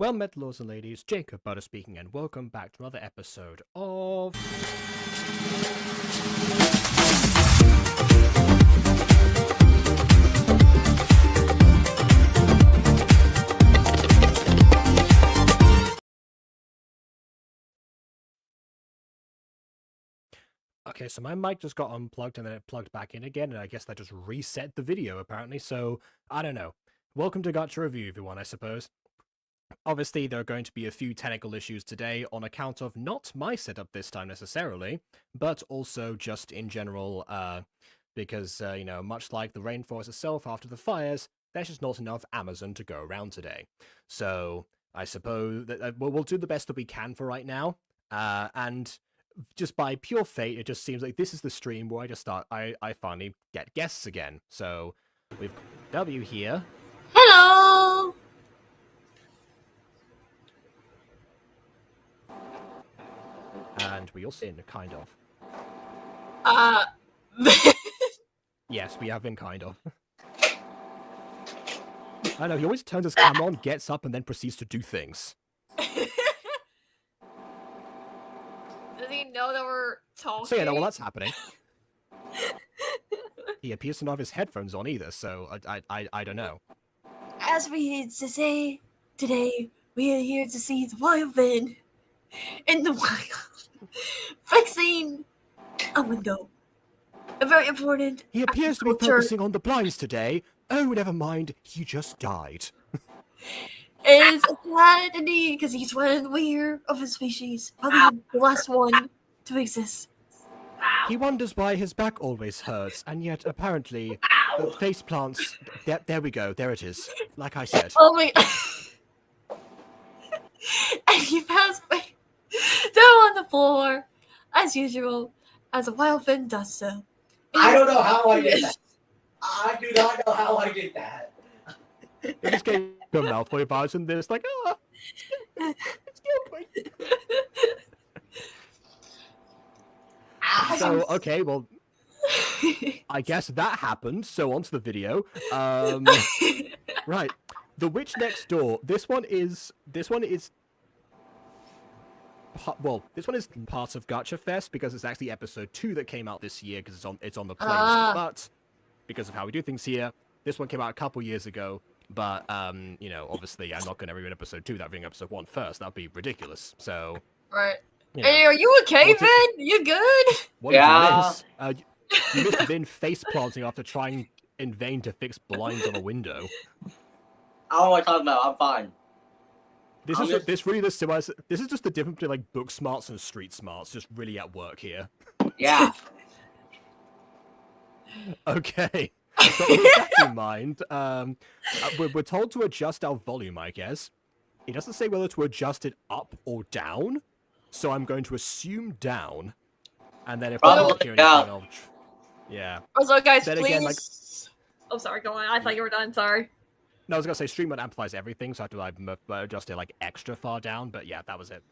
Well met, lords and ladies, Jacob Butter speaking, and welcome back to another episode of... Okay, so my mic just got unplugged and then it plugged back in again, and I guess that just reset the video, apparently, so I don't know. Welcome to Gacha Review, everyone, I suppose. Obviously, there are going to be a few technical issues today on account of not my setup this time necessarily, but also just in general, because, you know, much like the rainforest itself after the fires, there's just not enough Amazon to go around today. So, I suppose that we'll do the best that we can for right now, and just by pure fate, it just seems like this is the stream where I finally get guests again. So, we've got W here. Hello! And we also in kind of. Yes, we have been kind of. I know, he always turns his camera on, gets up, and then proceeds to do things. Does he know that we're talking? So yeah, no, well that's happening. He appears to not have his headphones on either, so I don't know. As we used to say, today we are here to see the wild man in the wild fixing a window. A very important. He appears to be focusing on the blinds today. Oh, never mind, he just died. It's a sad indeed, because he's one of the weird of his species. Probably the last one to exist. He wonders why his back always hurts, and yet apparently face plants. There we go. There it is. Like I said. Oh my! And he passed by down on the floor, as usual, as a wild fin does so. I don't know how I did that. I do not know how I did that. They just gave a Malfoy vibes, and they're just like, ah, it's Gilroy. So, okay, well, I guess that happened, so onto the video. Right, The Witch Next Door, this one is part of Gacha Fest, because it's actually episode 2 that came out this year, because it's on the playlist, but because of how we do things here, this one came out a couple years ago, but, you know, obviously I'm not going to review episode 2 without reviewing episode 1 first, that'd be ridiculous, so... Right. You know. Hey, are you okay, Vin? You good? What did you miss? You missed Vin face planting after trying in vain to fix blinds on a window. I don't know what I'm talking about. I'm fine. This is just the difference between like book smarts and street smarts, just really at work here. Yeah. Okay. So with that in mind, we're told to adjust our volume, I guess. It doesn't say whether to adjust it up or down, so I'm going to assume down. And then if I don't hear anything, I'll... Yeah. Also, guys, then please... again, like... Oh, sorry, go on. I thought you were done, sorry. No, I was going to say stream mode amplifies everything, so I have to like, adjust it like extra far down, but yeah, that was it.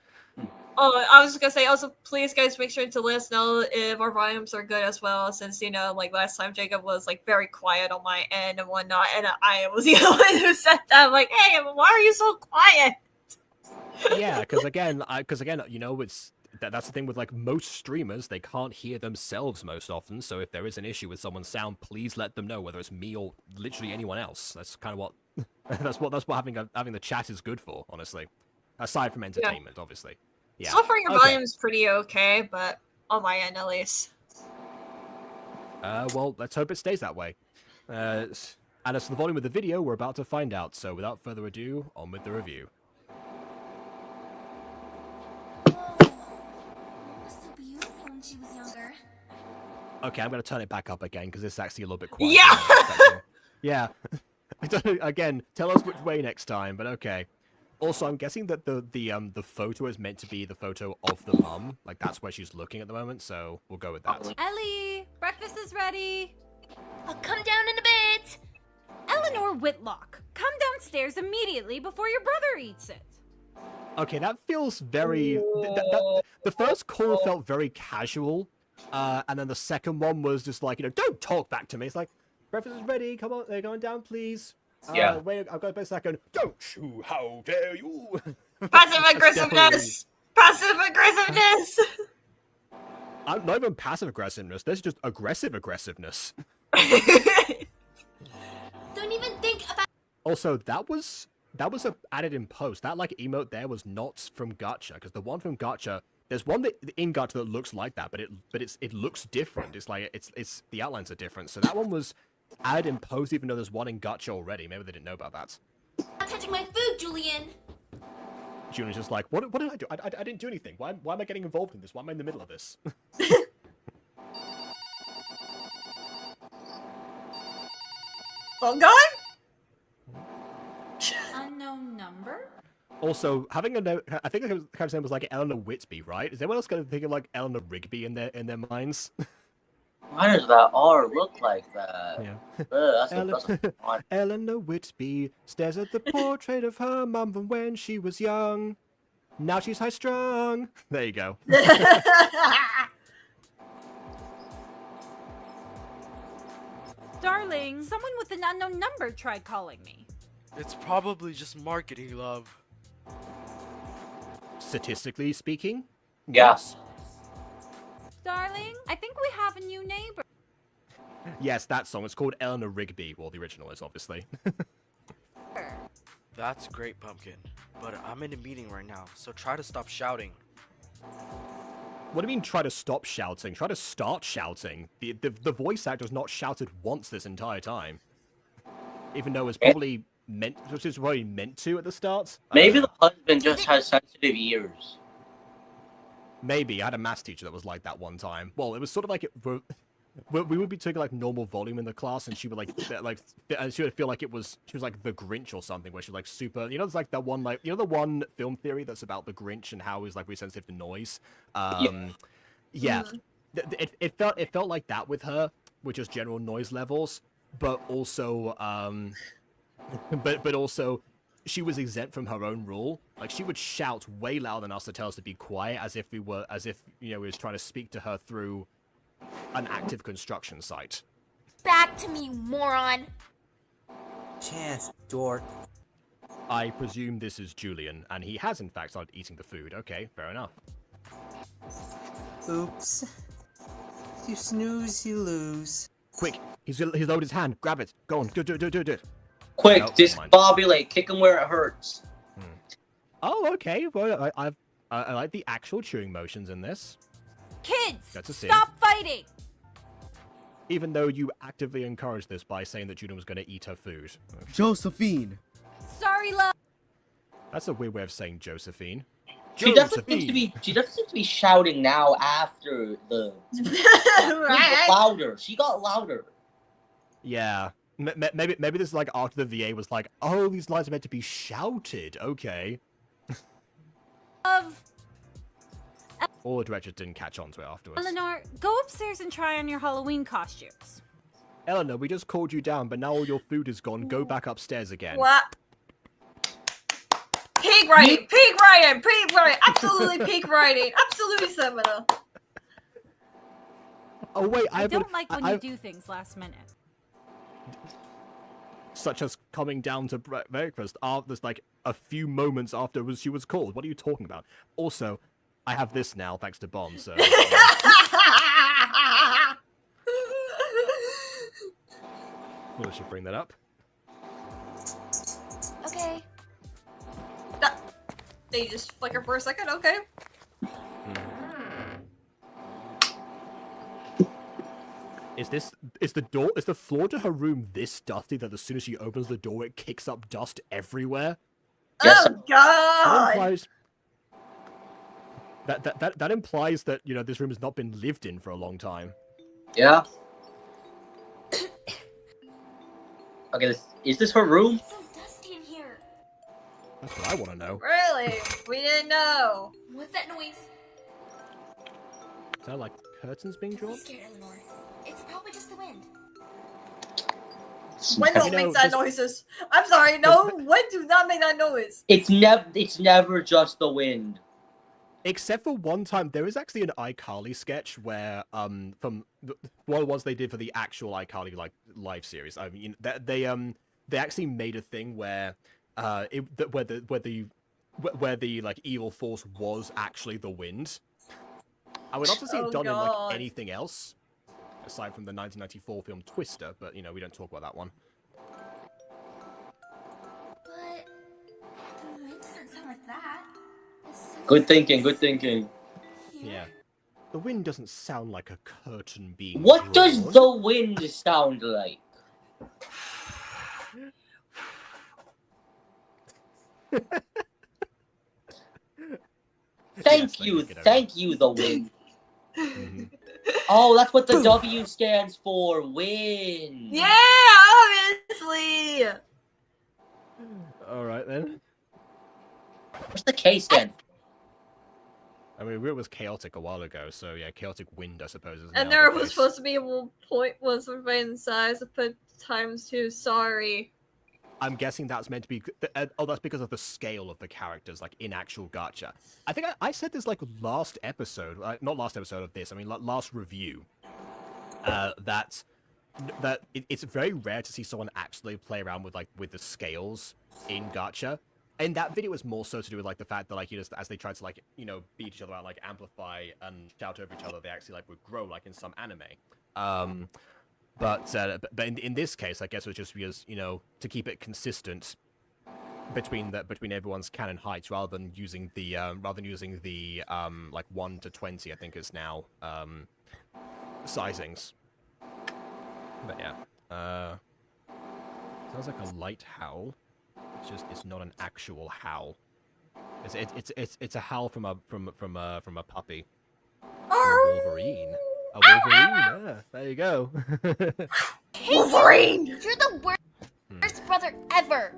Oh, I was going to say, also, please, guys, make sure to let us know if our volumes are good as well, since, you know, like, last time Jacob was, like, very quiet on my end and whatnot, and I was the only one who said that. I'm like, hey, why are you so quiet? Yeah, because again, you know, that's the thing with like most streamers, they can't hear themselves most often. So if there is an issue with someone's sound, please let them know, whether it's me or literally anyone else. That's kind of what that's what having the chat is good for, honestly. Aside from entertainment, obviously. Yeah. So far, your volume's pretty okay, but on my end at least. Well, let's hope it stays that way. And as for the volume of the video, we're about to find out. So without further ado, on with the review. She was younger. Okay, I'm going to turn it back up again because it's actually a little bit quiet. Yeah! Yeah. I don't know, again, tell us which way next time, but okay. Also, I'm guessing that the photo is meant to be the photo of the mum. Like, that's where she's looking at the moment, so we'll go with that. Ellie, breakfast is ready. I'll come down in a bit. Eleanor Whitlock, come downstairs immediately before your brother eats it. Okay, that feels very... the first call felt very casual, and then the second one was just like, you know, don't talk back to me. It's like, breakfast is ready, come on, they're going down, please. Yeah. Wait, I've got a bit second. Don't you? How dare you? Passive aggressiveness. Passive aggressiveness. I'm not even passive aggressiveness. There's just aggressive aggressiveness. Don't even think about. Also, that was added in post. That like emote there was not from Gacha, because the one from Gacha, there's one that in Gacha that looks like that, but it looks different. It's like it's the outlines are different. So that one was added in post, even though there's one in Gacha already. Maybe they didn't know about that. Not touching my food, Julian. Julian's just like, what did I do? I didn't do anything. Why am I getting involved in this? Why am I in the middle of this? Well, going? Unknown number? Also, having a note, I think the character's name was like Eleanor Whitby, right? Is anyone else going to think of like Eleanor Rigby in their minds? Why does that R look like that? Yeah. That's odd. Eleanor Whitby stares at the portrait of her mum from when she was young. Now she's high strung. There you go. Darling, someone with an unknown number tried calling me. It's probably just marketing, love. Statistically speaking, Yeah. yes. Darling, I think we have a new neighbor. Yes, that song. It's called Eleanor Rigby. Well, the original is, obviously. That's great, Pumpkin. But I'm in a meeting right now, so try to stop shouting. What do you mean try to stop shouting? Try to start shouting. The voice actor's not shouted once this entire time. Even though it's probably meant to at the start. Maybe the husband just has sensitive ears. Maybe. I had a maths teacher that was like that one time. Well, it was sort of like we would be taking like normal volume in the class, and she would she would feel like she was like the Grinch or something, where she's like super. You know, it's like that one the one film theory that's about the Grinch and how he's like really sensitive to noise. Yeah. It felt like that with her, with just general noise levels, but also but also she was exempt from her own rule. Like, she would shout way louder than us to tell us to be quiet, as if we was trying to speak to her through an active construction site. Back to me, moron. Chance, dork. I presume this is Julian, and he has in fact started eating the food. Okay, fair enough. Oops. You snooze, you lose. Quick, he's lowered his hand. Grab it. Go on, do it. Quick, No, never mind. discombobulate. Kick him where it hurts. Oh, okay. Well, I like the actual chewing motions in this. Kids, That's a sin. stop fighting! Even though you actively encouraged this by saying that Julian was going to eat her food. Josephine. Sorry, love. That's a weird way of saying Josephine. She definitely seems to be shouting now after the. Right? Louder. She got louder. Yeah. Maybe this is like after the VA was like, oh, these lines are meant to be shouted. Okay. Love. All the directors didn't catch on to it afterwards. Eleanor, go upstairs and try on your Halloween costumes. Eleanor, we just called you down, but now all your food is gone. Go back upstairs again. What? Peak writing, absolutely peak writing, absolutely seminal. Oh wait, I don't like when you do things last minute. Such as coming down to breakfast after like a few moments after she was called. What are you talking about? Also, I have this now thanks to Bomb. So. Well, I should bring that up. Okay. They just flicker for a second, okay. Is the floor to her room this dusty that as soon as she opens the door it kicks up dust everywhere? Yes. Oh god! That implies that, you know, this room has not been lived in for a long time. Yeah. Okay, is this her room? It's so dusty in here. That's what I want to know. Really? We didn't know. What's that noise? Is that like curtains being Don't be drawn? scared, Eleanor. It's probably just the wind. Wind don't You know, make that this- noises. I'm sorry, no, wind do not make that noise. It's never just the wind. Except for one time, there is actually an iCarly sketch where, from one of the ones they did for the actual iCarly like live series. I mean, they they actually made a thing where where the like evil force was actually the wind. I would love to see it Oh, done in like God. anything else aside from the 1994 film Twister, but you know we don't talk about that one. But the wind doesn't sound like that. Good thinking, good thinking. Yeah. The wind doesn't sound like a curtain being What does drawn. the wind sound like? Yes, I think it over. Thank you, the wind. Mhm. Oh, that's what the W stands for. Wind. Yeah, obviously. All right then. What's the K stand? I mean, it was chaotic a while ago, so yeah, chaotic wind, I suppose. Is And now there the was case. supposed to be a little point was in size of put times 2. Sorry. I'm guessing that's meant to be. Oh, that's because of the scale of the characters, like in actual Gacha. I think I said this like last episode, not last episode of this. I mean, last review. That it's very rare to see someone actually play around with the scales in Gacha. And that video was more so to do with like the fact that like as they tried to like beat each other out, like amplify and shout over each other, they actually like would grow like in some anime. But in this case, I guess it was just because to keep it consistent between everyone's canon heights, rather than using the like 1 to 20, I think is now sizings. But yeah, sounds like a light howl. It's not an actual howl. It's a howl from a puppy. Or a Wolverine. A Wolverine, yeah. There you go. Wolverine! You're the worst brother ever.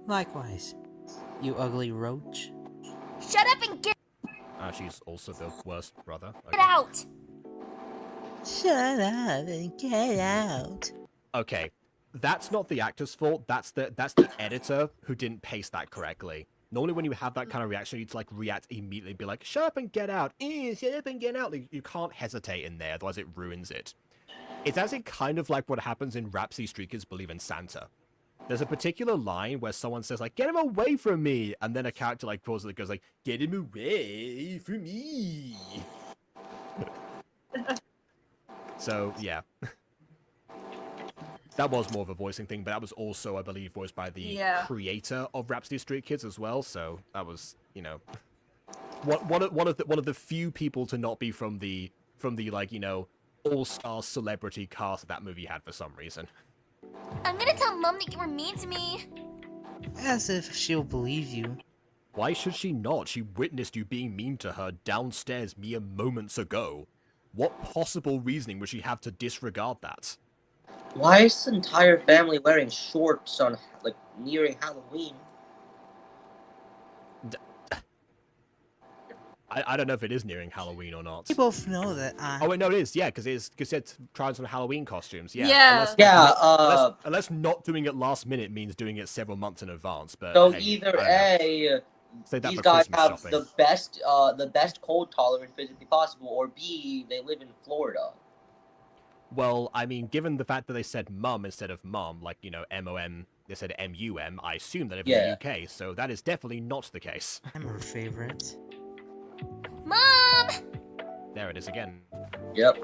Likewise, you ugly roach. Shut up and get She's also the worst brother. out. Shut up and get out. Okay, that's not the actor's fault. That's the editor who didn't paste that correctly. Normally, when you have that kind of reaction, you'd like react immediately, be like, "Shut up and get out! Shut up and get out!" Like, you can't hesitate in there, otherwise it ruins it. It's actually kind of like what happens in Rhapsody Streakers Believe in Santa. There's a particular line where someone says like, "Get him away from me," and then a character like pauses and goes like, "Get him away from me." So yeah. That was more of a voicing thing, but that was also, I believe, voiced by the creator of Rhapsody Street Kids as well. So that was, one of the few people to not be from the like all-star celebrity cast that movie had for some reason. I'm gonna tell Mom that you were mean to me. As if she'll believe you. Why should she not? She witnessed you being mean to her downstairs mere moments ago. What possible reasoning would she have to disregard that? Why is the entire family wearing shorts on, like, nearing Halloween? I don't know if it is nearing Halloween or not. We both know that Oh wait, no, it is. Yeah, because it's trying some Halloween costumes. Yeah. Yeah. Unless not doing it last minute means doing it several months in advance. But So hey, either I don't know. these guys have the best cold tolerance physically possible, or B, they live in Florida. Well, I mean, given the fact that they said mum instead of mom, like, M-O-M, they said M-U-M, I assume they live in the UK, so that is definitely not the case. I'm her favorite. Mom! There it is again. Yep.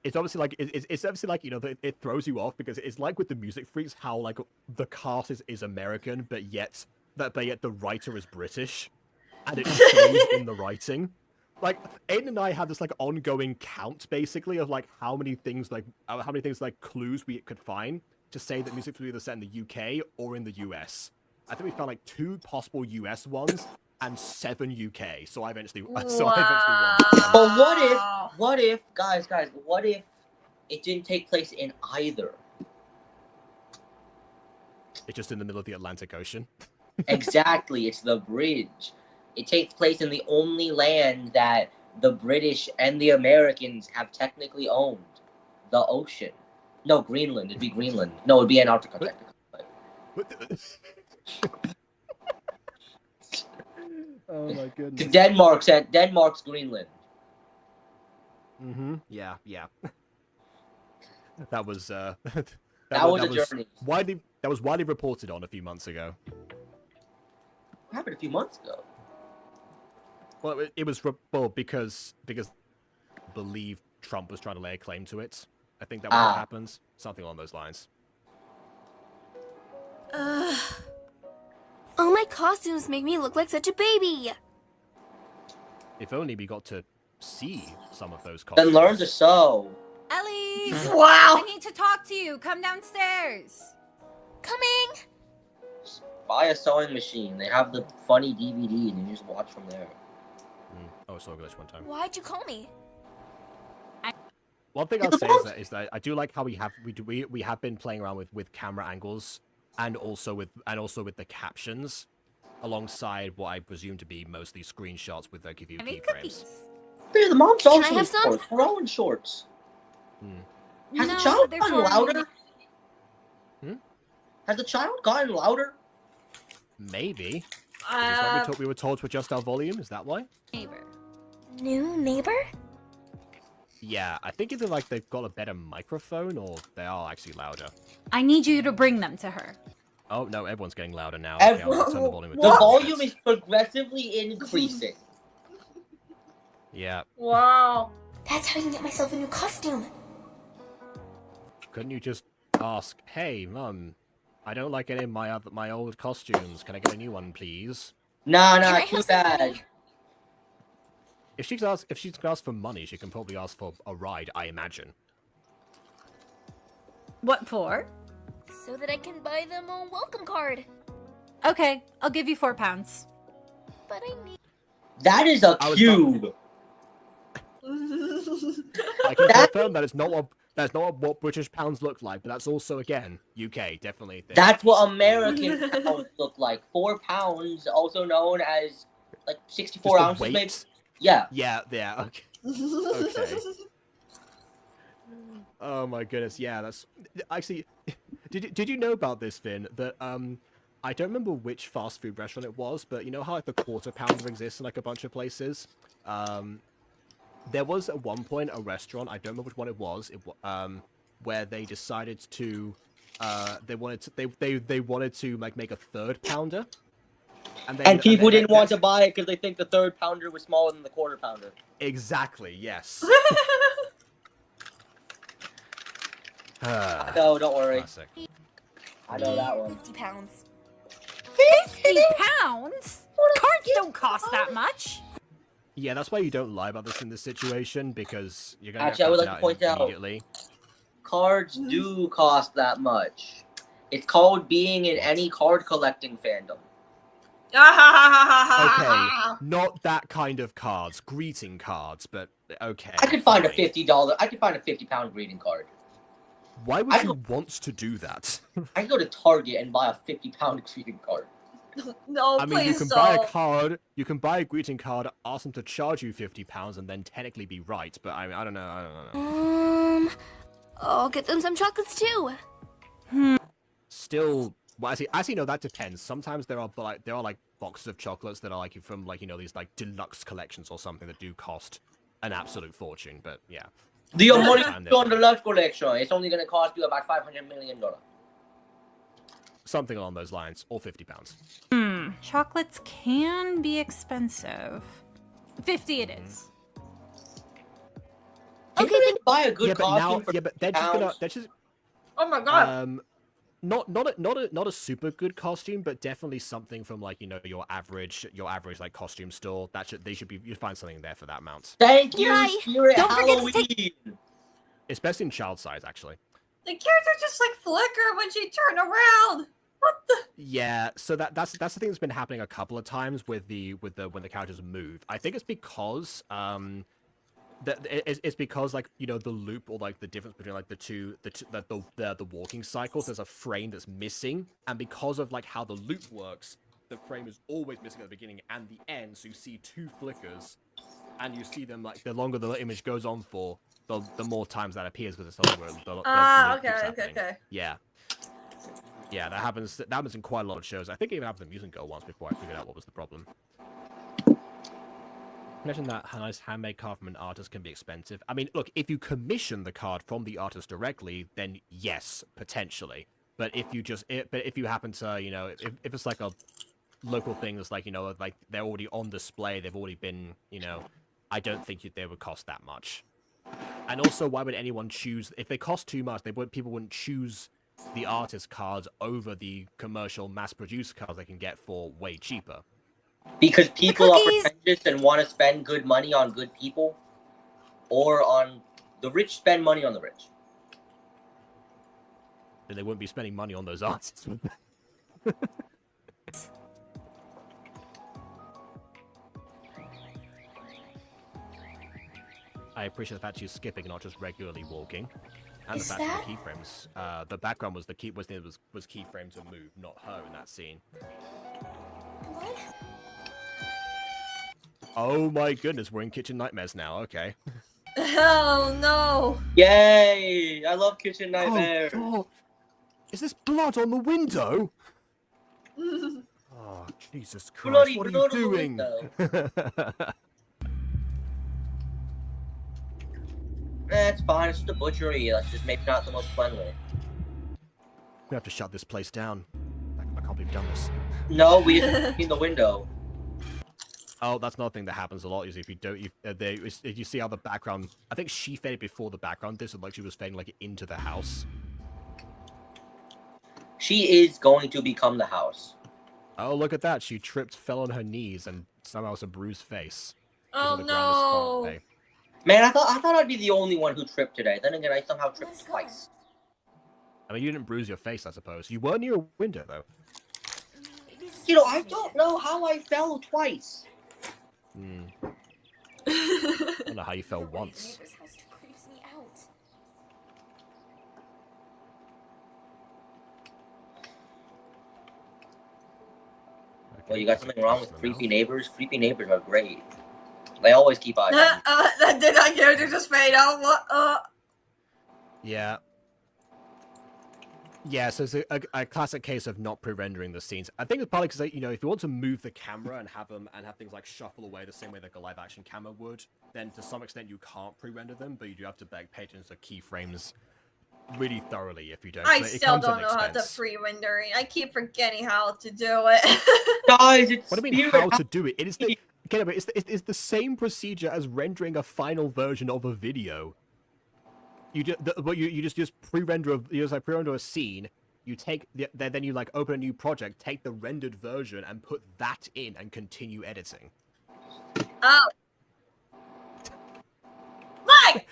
It's obviously like, it's obviously like, it throws you off, because it's like with the Music Freaks, how, like, the cast is American, but yet the writer is British, and it shows in the writing. Like, Aiden and I had this, like, ongoing count, basically, of, like, how many things, like, clues we could find to say that music was either set in the UK or in the US. I think we found, like, 2 possible US ones and 7 UK, so I eventually won. But what if, guys, what if it didn't take place in either? It's just in the middle of the Atlantic Ocean. Exactly, it's the bridge. It takes place in the only land that the British and the Americans have technically owned. The ocean. No, Greenland. It'd be Greenland. No, it'd be Antarctica, technically. Oh my goodness. Denmark's Greenland. Mm-hmm. Yeah. That was That was a journey. That was widely reported on a few months ago. What happened a few months ago? Well, it was because I believe Trump was trying to lay a claim to it. I think that was what happened. Something along those lines. All my costumes make me look like such a baby. If only we got to see some of those Then costumes. learn to sew. Ellie! Wow. I need to talk to you. Come downstairs. Coming. Just buy a sewing machine. They have the funny DVDs and you just watch from there. Oh, I saw a glitch one time. Why'd you call me? One thing I'll say is that I do like how we have been playing around with camera angles and also with the captions, alongside what I presume to be mostly screenshots with give you I made keyframes. cookies. Yeah, the mom's Can I also in have some? shorts. We're all in shorts. Has No, the child they're gotten for louder? Hmm? Has the child gotten louder? Maybe. Is that what we were told to adjust our volume? Is that why? Neighbor. New neighbor? Yeah, I think either like they've got a better microphone or they are actually louder. I need you to bring them to her. Oh no, everyone's getting louder now. Okay, I'll turn the volume. The volume is progressively increasing. Yeah. Wow. That's how I can get myself a new costume. Couldn't you just ask, "Hey, Mum, I don't like any of my old costumes. Can I get a new one, please?" Nah, Can I too have some bad. money? If she's asked for money, she can probably ask for a ride, I imagine. What for? So that I can buy them a welcome card. Okay, I'll give you £4. But I need. That is a I was cube. I can confirm that it's not what British pounds look like, but that's also again UK, definitely a thing. That's what American pounds look like. 4 pounds, also known as like 64 Just the ounces, maybe. weight? Yeah. Yeah, okay. Okay. Oh my goodness, yeah, that's actually. Did you know about this, Finn? That I don't remember which fast food restaurant it was, but you know how like the quarter pounder exists in like a bunch of places. There was at one point a restaurant, I don't remember which one it was, where they decided to, they wanted to like make a third pounder, And people didn't want to buy it because they think the third pounder was smaller than the quarter pounder. Exactly, yes. No, don't worry. Classic. I know that one. 50 pounds. £50? Cards don't cost that much. Yeah, that's why you don't lie about this in this situation, because you're gonna Actually, I get would found like to point out- immediately. Cards do cost that much. It's called being in any card collecting fandom. Okay, not that kind of cards, greeting cards, but okay. I could find a fine. $50. I could find a £50 greeting card. Why would you want to do that? I could go to Target and buy a £50 greeting card. No, I mean, you please can don't. buy a card, you can buy a greeting card, ask them to charge you £50, and then technically be right. But I mean, I don't know. I'll get them some chocolates too. Still, well, actually, no, that depends. Sometimes there are like boxes of chocolates that are like from like these like deluxe collections or something that do cost an absolute fortune. But yeah, The Most of money the time on they're- the left collection. It's only going to cost you about $500 million. something along those lines, or £50. Chocolates can be expensive. 50 it is. Okay, then buy a good Yeah, but now, costume for yeah, but they're £50. just Oh my god. not a super good costume, but definitely something from like your average like costume store. You find something there for that amount. Thank you, Yay. Spirit Don't forget to Halloween. Especially in child size, actually. The character just like flicker when she turned around. What the? Yeah, so that's the thing that's been happening a couple of times with when the characters move. I think it's because it's because like the loop or like the difference between like the walking cycles. There's a frame that's missing, and because of like how the loop works, the frame is always missing at the beginning and the end. So you see two flickers, and you see them like the longer the image goes on for, the more times that appears because it's the longer the loop keeps happening. Okay. Yeah. Yeah, that happens in quite a lot of shows. I think it even happened in Music Girl once before I figured out what was the problem. Mention that a nice handmade card from an artist can be expensive. I mean, look, if you commission the card from the artist directly, then yes, potentially. But if you if you happen to, if it's like a local thing that's like, like they're already on display, they've already been, I don't think they would cost that much. And also, why would anyone choose, if they cost too much, people wouldn't choose the artist cards over the commercial mass-produced cards they can get for way cheaper. Because people are cookies! pretentious and want to spend good money on good people, or on the rich spend money on the rich. Then they wouldn't be spending money on those artists. I appreciate the fact she's skipping, not just regularly walking, and Is the fact that- that the keyframes, the background was was keyframes to move, not her in that scene. What? Oh my goodness, we're in Kitchen Nightmares now. Okay. Oh no! Yay! I love Kitchen Nightmares. Oh, God. Is this blood on the window? Oh, Jesus Christ! Bloody What are blood you on the doing? It's fine. It's just a butchery. That's just maybe not the most cleanly. We have to shut this place down. I can't believe we've done this. No, we just in the window. Oh, that's another thing that happens a lot. Is if you don't, if you see how the background. I think she faded before the background. This looked like she was fading like into the house. She is going to become the house. Oh, look at that! She tripped, fell on her knees, and somehow has a bruised face. Oh The ground is far no! away. Man, I thought I'd be the only one who tripped today. Then again, I somehow tripped Let's go. twice. I mean, you didn't bruise your face, I suppose. You were near a window, though. You know, I don't know how I fell twice. Hmm. I don't know how you fell The way once. neighbor's house creeps me out. Well, you got something wrong with creepy neighbors? Creepy neighbors are great. They always keep eyes on you. That did not character just fade out. What? Yeah. Yeah, so it's a classic case of not pre-rendering the scenes. I think it's partly because, if you want to move the camera and have things like shuffle away the same way like a live-action camera would, then to some extent you can't pre-render them, but you do have to pay attention to keyframes really thoroughly if you don't. I So it still comes at don't an know how to expense. pre-render it. I keep forgetting how to do it. Guys, it's What do you mean spirit. how to do it? It is the okay, but it's the same procedure as rendering a final version of a video. You just pre-render pre-render a scene. You take then you open a new project, take the rendered version, and put that in, and continue editing. Oh. Look!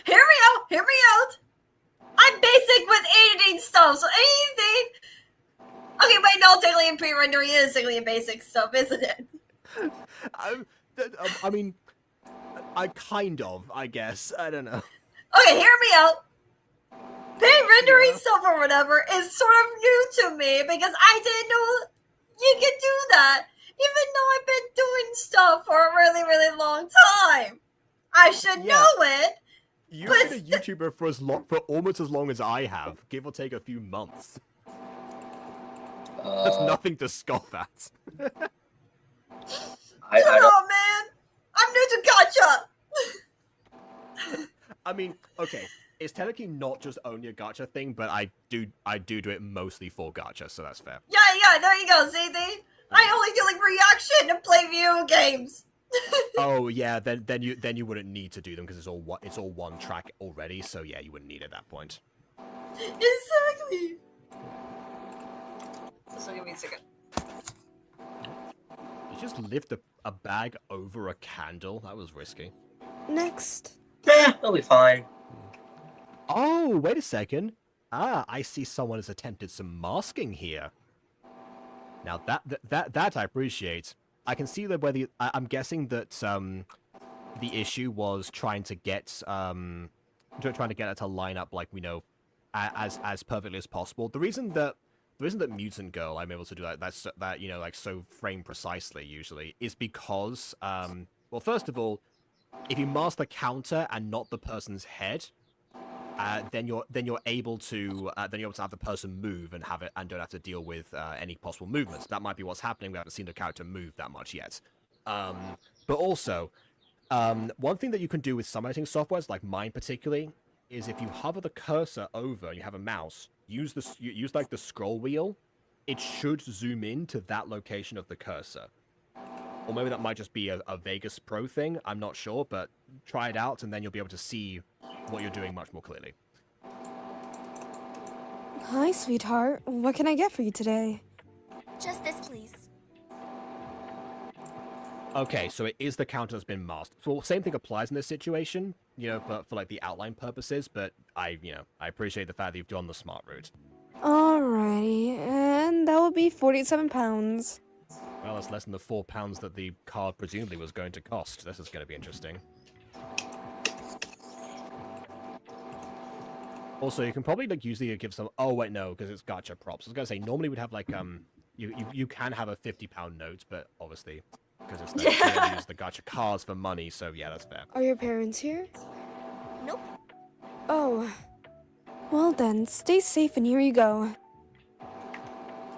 Hear me out! Hear me out! I'm basic with editing stuff, so anything. Okay, wait, no, technically in pre-rendering is technically basic stuff, isn't it? I mean, I guess. I don't know. Okay, hear me out. Pre-rendering stuff or whatever is sort of new to me because I didn't know you could do that, even though I've been doing stuff for a really, really long time. I should Yeah. know it. You've But been a YouTuber for almost as long as I have, give or take a few months. That's nothing to scoff at. I don't. Oh man, I'm new to Gacha. I mean, okay, it's technically not just only a Gacha thing, but I do it mostly for Gacha, so that's fair. Yeah, there you go. See, I only do reaction and play video games. Oh yeah, then you wouldn't need to do them because it's all one track already. So yeah, you wouldn't need it at that point. Exactly. So give me a second. You just lift a bag over a candle. That was risky. Next. They'll be fine. Oh, wait a second. Ah, I see someone has attempted some masking here. Now that I appreciate. I can see that I'm guessing that the issue was trying to get it to line up as perfectly as possible. The reason that Mutant Girl I'm able to do that so frame precisely usually is because well, first of all, if you mask the counter and not the person's head, then you're able to have the person move and don't have to deal with any possible movements. That might be what's happening. We haven't seen the character move that much yet. But also, one thing that you can do with some editing softwares, like mine particularly, is if you hover the cursor over and you have a mouse, use like the scroll wheel, it should zoom in to that location of the cursor. Or maybe that might just be a Vegas Pro thing, I'm not sure, but try it out and then you'll be able to see what you're doing much more clearly. Hi, sweetheart. What can I get for you today? Just this, please. Okay, so it is the counter that's been masked. So same thing applies in this situation, you know, for like the outline purposes, but I appreciate the fact that you've done the smart route. Alrighty, and that would be 47 pounds. Well, that's less than the £4 that the card presumably was going to cost. This is going to be interesting. Also, you can probably like usually give some. Oh wait, no, because it's gacha props. I was gonna say normally we'd have like you can have a £50 note, but obviously because it's they use the gacha cards for money, so yeah, that's fair. Are your parents here? Nope. Oh. Well then, stay safe and here you go.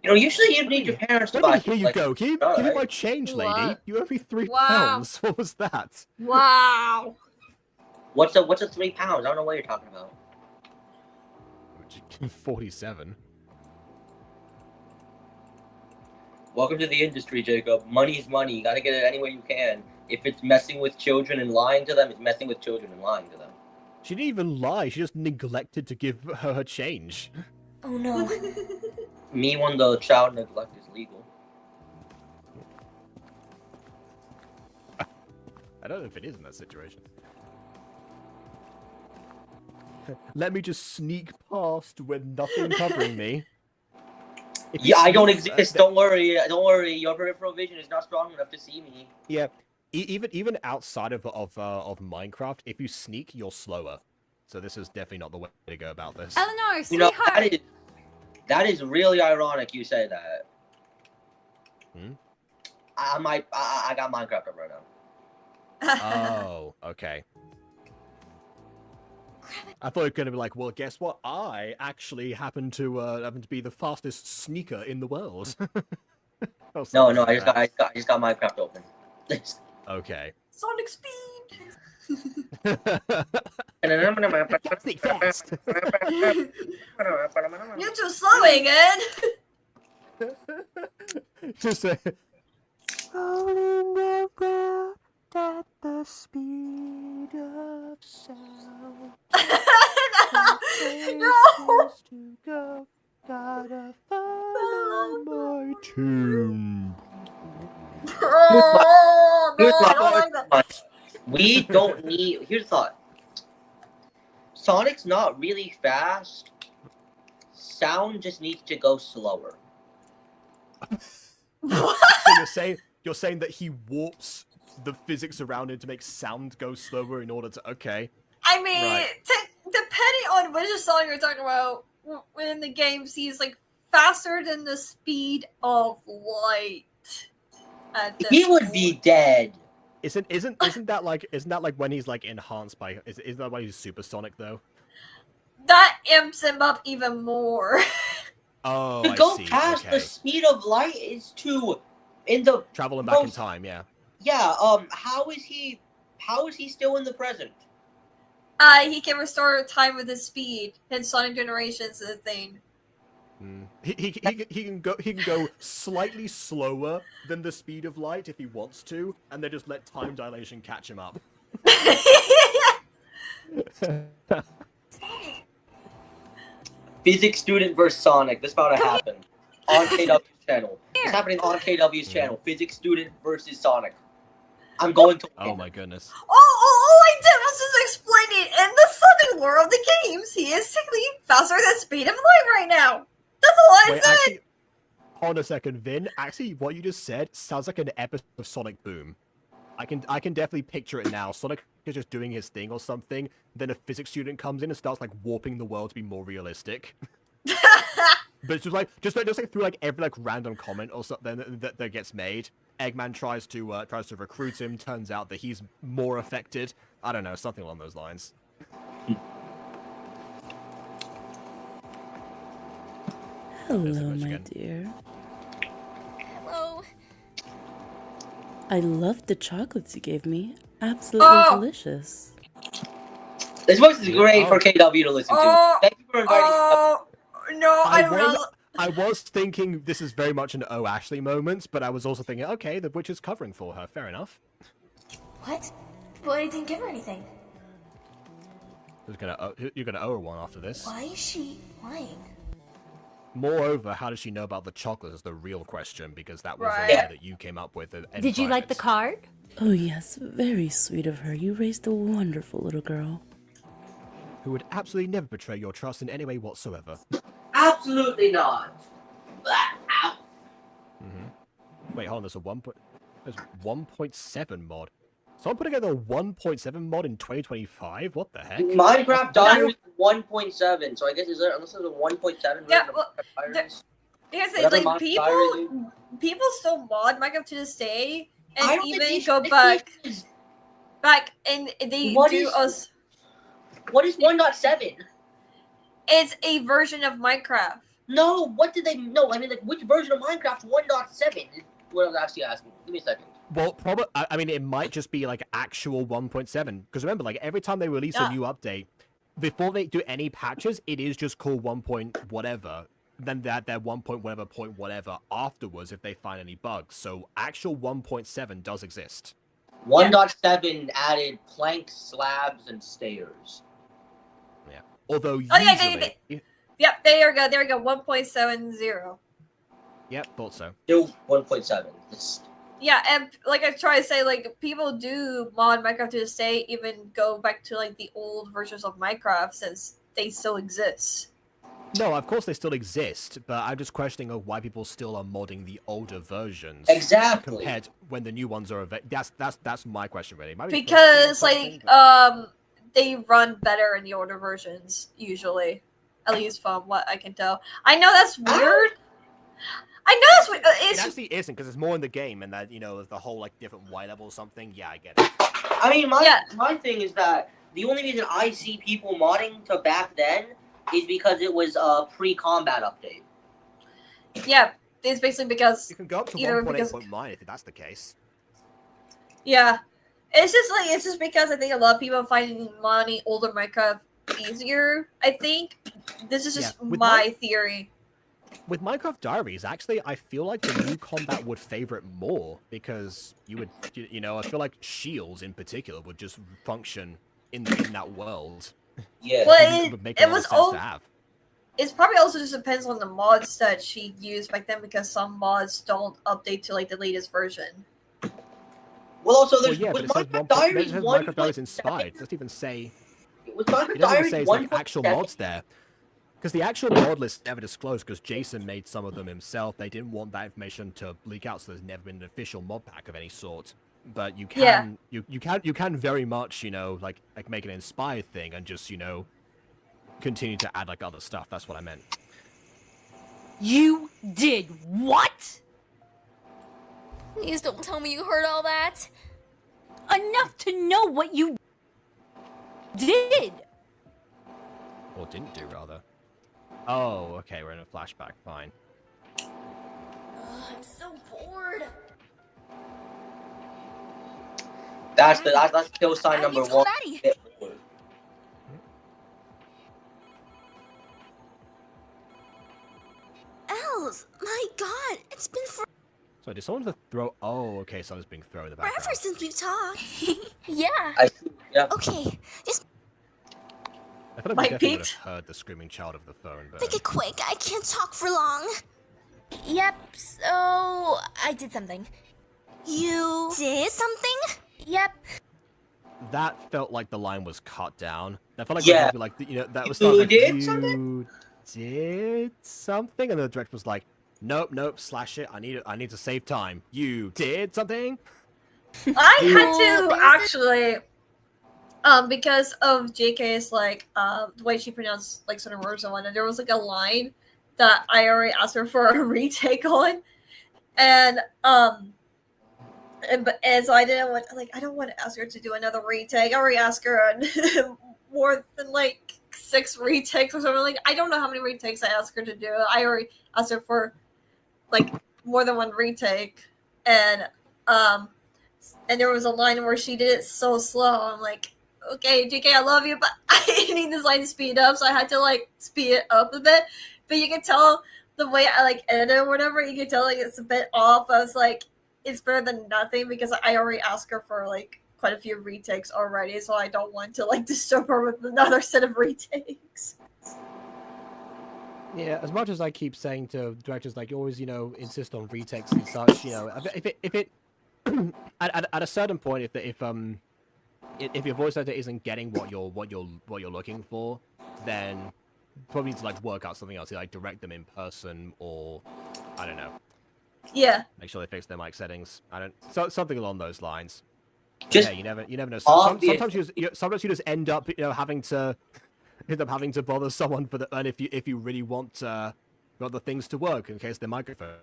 You know, usually you'd need your parents to buy. Here you like, go. Give me alright. my change, lady. What? You owe me £3. Wow. What was that? Wow. What's a £3? I don't know what you're talking about. 47. Welcome to the industry, Jacob. Money is money. You gotta get it any way you can. If it's messing with children and lying to them, it's messing with children and lying to them. She didn't even lie. She just neglected to give her change. Oh no. Me when the child neglect is legal. I don't know if it is in that situation. Let me just sneak past with nothing covering me. If you Yeah, I don't sneak- exist. Don't worry. Don't worry. Your peripheral vision is not strong enough to see me. Yeah, even outside of Minecraft, if you sneak, you're slower. So this is definitely not the way to go about this. Eleanor, You know, sweetheart. that is really ironic you say that. Hmm? I got Minecraft up right now. Oh, okay. I thought it was gonna be like, well, guess what? I actually happen to be the fastest sneaker in the world. Or No, something no, like I just got Minecraft open. Okay. Sonic speed. Sneak fast. You're too slow, again. Just say. Rolling around at the speed of sound. No. To go, gotta follow my tune. Oh, no, Here's I don't like that. my We don't need. Here's the thought. Sonic's not really fast. Sound just needs to go slower. What? So you're saying that he warps the physics around him to make sound go slower in order to. Okay. I mean, Right. depending on which song you're talking about, in the games, he's like faster than the speed of light. At this He would be point. dead. Isn't that like when he's like enhanced by? Isn't that why he's supersonic though? That amps him up even more. Oh, To I go see. past Okay. the speed of light is to in the Traveling back in most- time, yeah. yeah. How is he still in the present? He can restore time with his speed, and Sonic Generations is a thing. He can go slightly slower than the speed of light if he wants to, and then just let time dilation catch him up. Physics student versus Sonic. This about to happen on KW's channel. It's happening on KW's channel. Physics student versus Sonic. I'm going to. Oh my goodness. All I did was just explain it. In the Sonic world of the games, he is technically faster than the speed of light right now. That's all I Wait, said. actually, hold a second, Vin. Actually, what you just said sounds like an episode of Sonic Boom. I can definitely picture it now. Sonic is just doing his thing or something. Then a physics student comes in and starts like warping the world to be more realistic. But it's just like through like every like random comment or something that gets made. Eggman tries to recruit him. Turns out that he's more affected. I don't know, something along those lines. Hello, There's the my again. dear. Hello. I loved the chocolates you gave me. Absolutely Oh! delicious. This voice is great Oh. for KW to listen to. Oh! Thank you for inviting me. Oh! No, I don't know. I was thinking this is very much an Oh Ashley moment, but I was also thinking, okay, the witch is covering for her. Fair enough. What? But I didn't give her anything. You're gonna owe her one after this. Why is she lying? Moreover, how does she know about the chocolate is the real question, because that was Right. an idea that you came up with. Did you like the card? Oh yes, very sweet of her. You raised a wonderful little girl. Who would absolutely never betray your trust in any way whatsoever. Absolutely not. Ow. Wait, hold on. There's 1.7 mod. Someone put together a 1.7 mod in 2025? What the heck? Minecraft Diaries 1.7, so I guess unless there's a 1.7 Yeah, version of well, Minecraft Diaries. Here's the Whatever thing, like Minecraft Diaries people still mod Minecraft to this day, I and don't think even they go should- back, and they What do is- us. What is 1.7? It's a version of Minecraft. No, what did they? No, I mean, like, which version of Minecraft 1.7 is what I was actually asking. Give me a second. Well, probably. I mean, it might just be like actual 1.7. Because remember, like every time they release a new update, before they do any patches, it is just called 1. Whatever. Then that their 1. Whatever point whatever afterwards if they find any bugs. So actual 1.7 does exist. 1.7 added planks, slabs, and stairs. Yeah. Although Oh yeah, usually, yep. There we go. There we go. 1.70. Yep, thought so. Still 1.7. Yeah, and like I try to say, like people do mod Minecraft to this day, even go back to like the old versions of Minecraft since they still exist. No, of course they still exist, but I'm just questioning why people still are modding the older versions. Exactly. Compared when the new ones are that's my question really. Because they run better in the older versions usually, at least from what I can tell. I know that's weird. I know that's weird. It actually isn't because it's more in the game, and that the whole like different Y level or something. Yeah, I get it. I mean, my thing is that the only reason I see people modding to back then is because it was a pre-combat update. Yeah, it's basically because you can go up to either 1.8.9 if that's the case. Yeah, it's just because I think a lot of people are finding modding older Minecraft easier. I think this is just my theory. With Minecraft Diaries, actually, I feel like the new combat would favor it more because you would, I feel like shields in particular would just function in that world. Yeah, well, would make a lot of sense to have. It's probably also just depends on the mods that she used back then because some mods don't update to like the latest version. Well, also there's but it says Minecraft Diaries inspired. It doesn't even say. Was Minecraft It doesn't Diaries say it's like actual mods there. Because the actual mod list never disclosed because Jason made some of them himself. They didn't want that information to leak out, so there's never been an official mod pack of any sort. But you can, you can very much, like make an inspired thing and just, continue to add like other stuff. That's what I meant. You did what? Please don't tell me you heard all that. Enough to know what you did. Or didn't do, rather. Oh, okay, we're in a flashback. Fine. I'm so bored. That's kill sign number It's 1. Maddie. Els, my God, it's been So did someone just throw? Oh, okay, someone's being thrown in the background. forever since we've talked. Yeah. Yeah. Okay, just I feel like we definitely would have heard the screaming child of the phone, but make it quick. I can't talk for long. Yep, so I did something. You did something? Yep. that felt like the line was cut down. That felt like Yeah. that was You like, did you something? did something, and the director was like, nope, slash it. I need to save time. You did something. I had to actually, because of JK's like the way she pronounced like certain words and whatnot. There was like a line that I already asked her for a retake on, and so I didn't want I don't want to ask her to do another retake. I already asked her more than like 6 retakes or something. Like I don't know how many retakes I asked her to do. I already asked her for like more than 1 retake, and and there was a line where she did it so slow. I'm like, okay, JK, I love you, but I need this line to speed up, so I had to like speed it up a bit. But you can tell the way I like edit it or whatever, you can tell like it's a bit off. I was like, it's better than nothing because I already asked her for like quite a few retakes already, so I don't want to like disturb her with another set of retakes. Yeah, as much as I keep saying to directors, like, always, insist on retakes and such, if it at a certain point, if your voice actor isn't getting what you're looking for, then probably need to like work out something else, like direct them in person, or I don't know. Yeah. Make sure they fix their mic settings. Something along those lines. Just yeah, you never know. obvious. Sometimes you just end up having to bother someone and if you really want the things to work in case their microphone.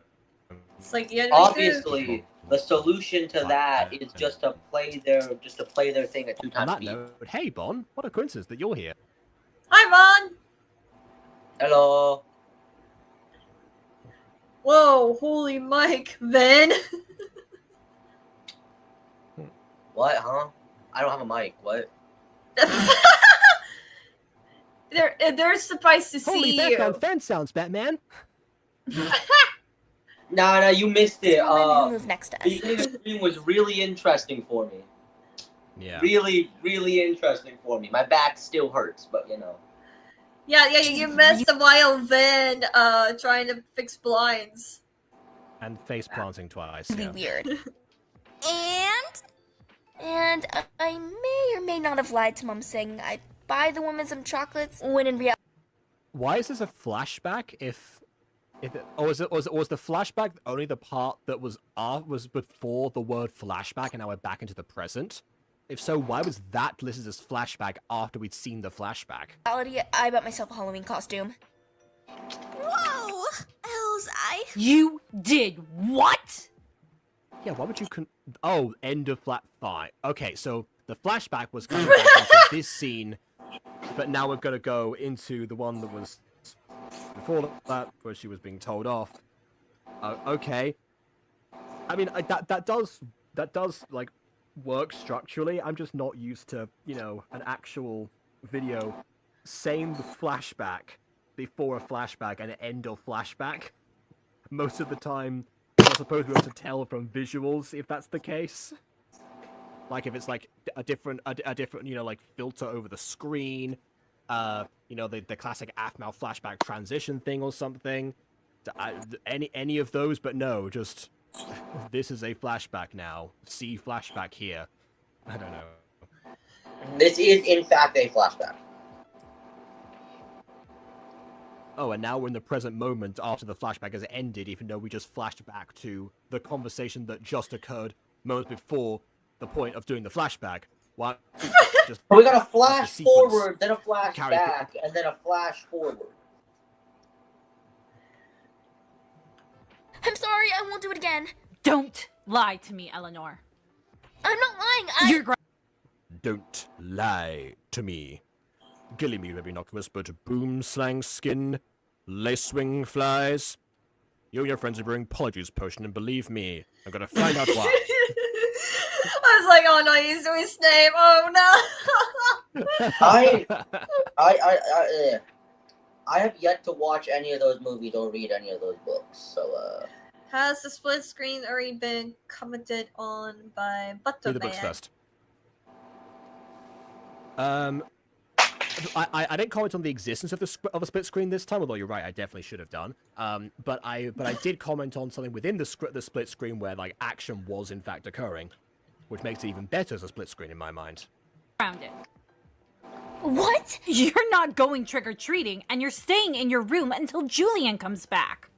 It's like obviously the solution to that is just to play their thing at 2 times On that speed. note, hey Bon, what a coincidence that you're here. Hi, Mon. Hello. Whoa, holy Mike, Ben. What? Huh? I don't have a mic. What? They're surprised to Holy see background you. fan sounds, Batman. Nah, you missed it. Woman who moved next to us. The beginning of the stream was really interesting for me. Yeah. Really, really interesting for me. My back still hurts, but Yeah, you missed a while then trying to fix blinds. And face planting twice. Be Yeah. weird. And I may or may not have lied to Mom saying I'd buy the woman some chocolates when in reality. Why is this a flashback? Was the flashback only the part that was before the word flashback, and now we're back into the present? If so, why was that listed as flashback after we'd seen the flashback? I bought myself a Halloween costume. Whoa! You did what? Yeah, why would you end of flat 5. Okay, so the flashback was coming back into this scene, but now we're gonna go into the one that was before that, where she was being told off. Okay. I mean, that does like work structurally. I'm just not used to, an actual video saying the flashback before a flashback and an end of flashback. Most of the time, I suppose we're able to tell from visuals if that's the case. Like if it's like a different, like filter over the screen, the classic Aphmau flashback transition thing or something. Any of those, but no, just this is a flashback now. See flashback here. I don't know. This is in fact a flashback. Oh, and now we're in the present moment after the flashback has ended, even though we just flashed back to the conversation that just occurred moments before the point of doing the flashback. What? Just we got a flash forward, then a flash back, and then a flash forward. I'm sorry, I won't do it again. Don't lie to me, Eleanor. I'm not lying. You're Don't lie to me. Gilly me ribby knock whispered boom slang skin, lace wing flies. You and your friends are brewing Polyjuice potion, and believe me, I'm gonna find out why. I was like, oh no, he's doing Snape. Oh no. I have yet to watch any of those movies or read any of those books, so Has the split screen already been commented on by Butterman? Do the books first. I didn't comment on the existence of a split screen this time, although you're right, I definitely should have done. But I did comment on something within the split screen where like action was in fact occurring, which makes it even better as a split screen in my mind. around it. What? You're not going trick-or-treating, and you're staying in your room until Julian comes back.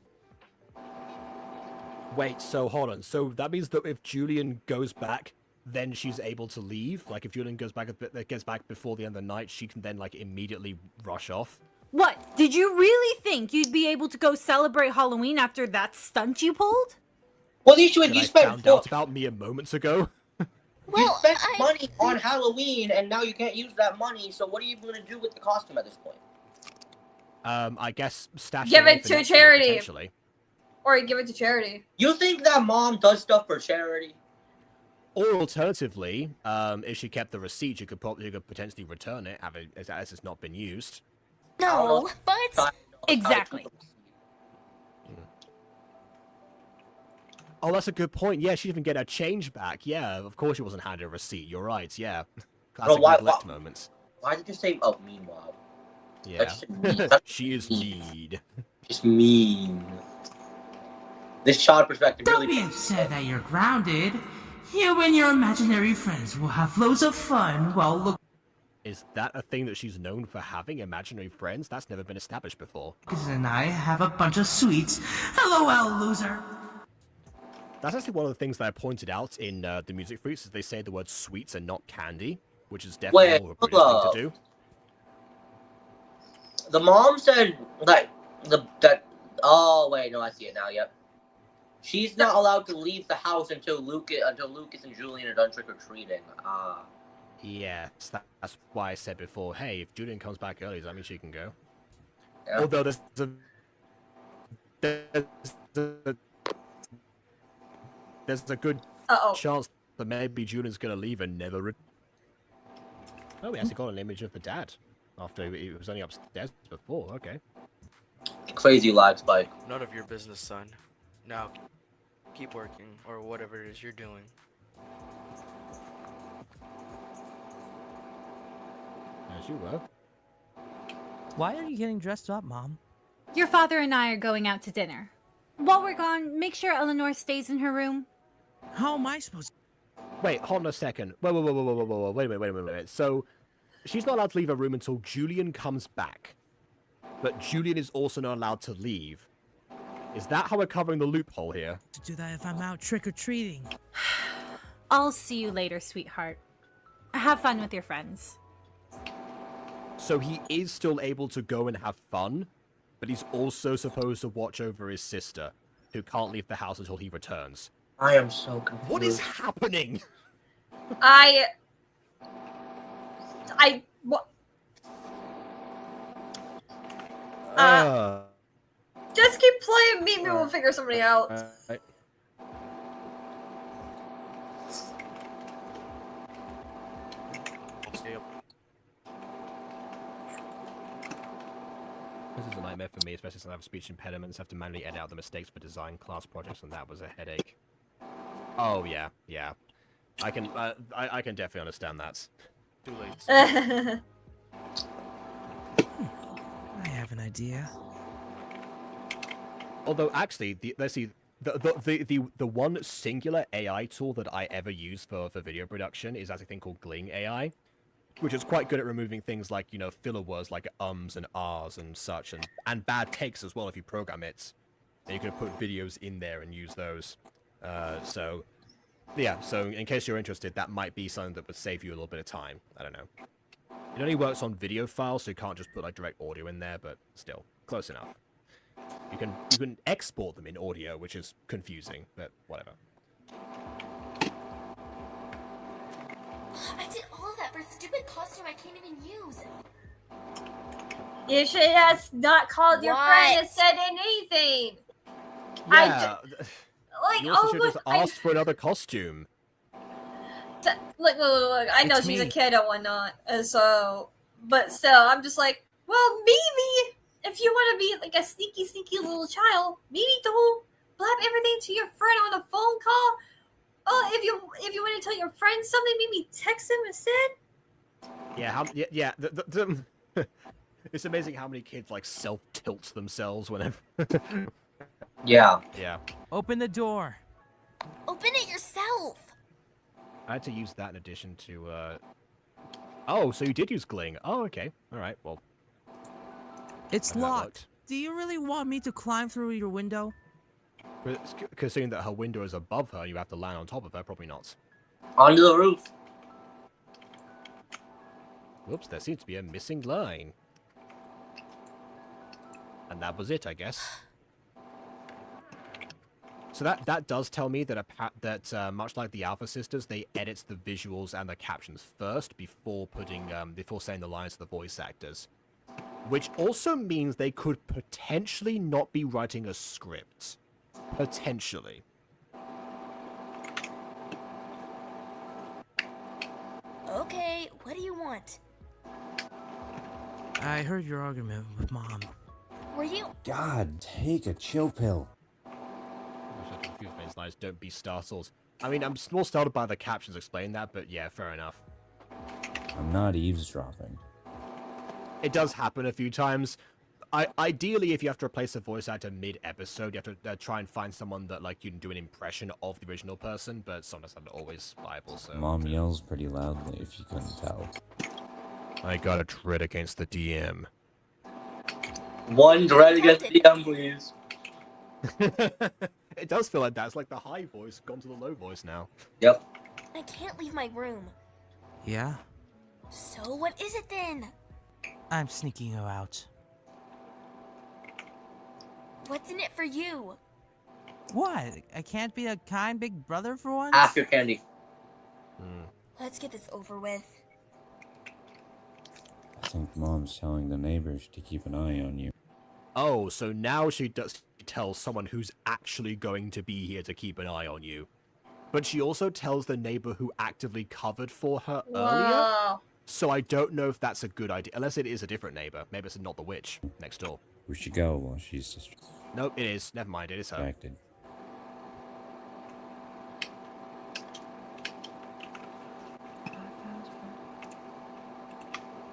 Wait, so hold on. So that means that if Julian goes back, then she's able to leave? Like if Julian gets back before the end of the night, she can then like immediately rush off? What? Did you really think you'd be able to go celebrate Halloween after that stunt you pulled? Well, the issue is you found out about me moments ago. You spent money on Halloween, and now you can't use that money. So what are you going to do with the costume at this point? I guess stash Give away it for to next year, charity. potentially. Or give it to charity. You think that mom does stuff for charity? Or alternatively, if she kept the receipt, you could potentially return it, as it's not been used. No, but Exactly. Oh, that's a good point. Yeah, she'd even get her change back. Yeah, of course she wasn't handed a receipt. You're right. Yeah, classic neglect moments. Why did you say? Oh, meanwhile. Yeah, mean. she is mean. Just mean. This child perspective Don't really. be upset that you're grounded. You and your imaginary friends will have loads of fun while look. Is that a thing that she's known for having, imaginary friends? That's never been established before. Lucas and I have a bunch of sweets. LOL, loser. That's actually one of the things that I pointed out in the Music Fruits, is they say the word sweets and not candy, which is definitely more of a British thing to do. The mom said oh wait, no, I see it now. Yep. She's not allowed to leave the house until Lucas and Julian are done trick or treating. Yeah, that's why I said before. Hey, if Julian comes back early, does that mean she can go? Yeah. Although there's a good chance that maybe Julian's gonna leave and never. Oh, we actually got an image of the dad after he was only upstairs before. Okay. Crazy lag spike. None of your business, son. Now, keep working, or whatever it is you're doing. As you were. Why are you getting dressed up, Mom? Your father and I are going out to dinner. While we're gone, make sure Eleanor stays in her room. How am I supposed to... Wait, hold on a second. Wait a minute. So, she's not allowed to leave her room until Julian comes back. But Julian is also not allowed to leave. Is that how we're covering the loophole here? to do that if I'm out trick-or-treating? I'll see you later, sweetheart. Have fun with your friends. So he is still able to go and have fun, but he's also supposed to watch over his sister, who can't leave the house until he returns. I am so confused. What is happening? What? Uh, Just keep playing. Meet me. We'll figure somebody out. This is a nightmare for me, especially since I have speech impediments. I have to manually edit out the mistakes for design class projects, and that was a headache. Oh yeah. I can definitely understand that. Too late. I have an idea. Although actually, the one singular AI tool that I ever use for video production is actually a thing called Gling AI, which is quite good at removing things like, you know, filler words like ums and ahs and such, and bad takes as well if you program it. And you can put videos in there and use those. So in case you're interested, that might be something that would save you a little bit of time. I don't know. It only works on video files, so you can't just put like direct audio in there, but still, close enough. You can export them in audio, which is confusing, but whatever. I did all that for a stupid costume I can't even use. You should have not called your friend and said anything. Yeah. Like, You also should have just asked for another costume. Look. I know It's she's a me. kid and whatnot, and so, but still, I'm just like, well, maybe if you want to be like a sneaky little child, maybe don't blab everything to your friend on a phone call. Oh, if you want to tell your friend something, maybe text him instead. Yeah. It's amazing how many kids like self-tilts themselves whenever. Yeah. Yeah. Open the door. Open it yourself. I had to use that in addition to. Oh, so you did use Gling. Oh, okay. All right. Well. It's that locked. worked. Do you really want me to climb through your window? Considering that her window is above her, you have to land on top of her. Probably not. Onto the roof. Whoops! There seems to be a missing line. And that was it, I guess. So that does tell me that much like the Alpha Sisters, they edit the visuals and the captions first before saying the lines to the voice actors, which also means they could potentially not be writing a script, potentially. Okay, what do you want? I heard your argument with Mom. Were you? God, take a chill pill. Lines, don't be startled. I mean, I'm more startled by the captions explaining that, but yeah, fair enough. I'm not eavesdropping. It does happen a few times. Ideally, if you have to replace a voice actor mid-episode, you have to try and find someone that like you can do an impression of the original person, but sometimes that's not always viable. So Mom yells pretty loudly, if you couldn't tell. I got a dread against the DM. One dread against the DM, please. It does feel like that. It's like the high voice gone to the low voice now. Yep. I can't leave my room. Yeah? So what is it then? I'm sneaking you out. What's in it for you? What? I can't be a kind big brother for once? Half your candy. Let's get this over with. I think Mom's telling the neighbors to keep an eye on you. Oh, so now she does tell someone who's actually going to be here to keep an eye on you. But she also tells the neighbor who actively covered for her earlier. So I don't know if that's a good idea. Unless it is a different neighbor. Maybe it's not the witch next door. We should go while she's Nope, it is. Never mind, it is her. distracted.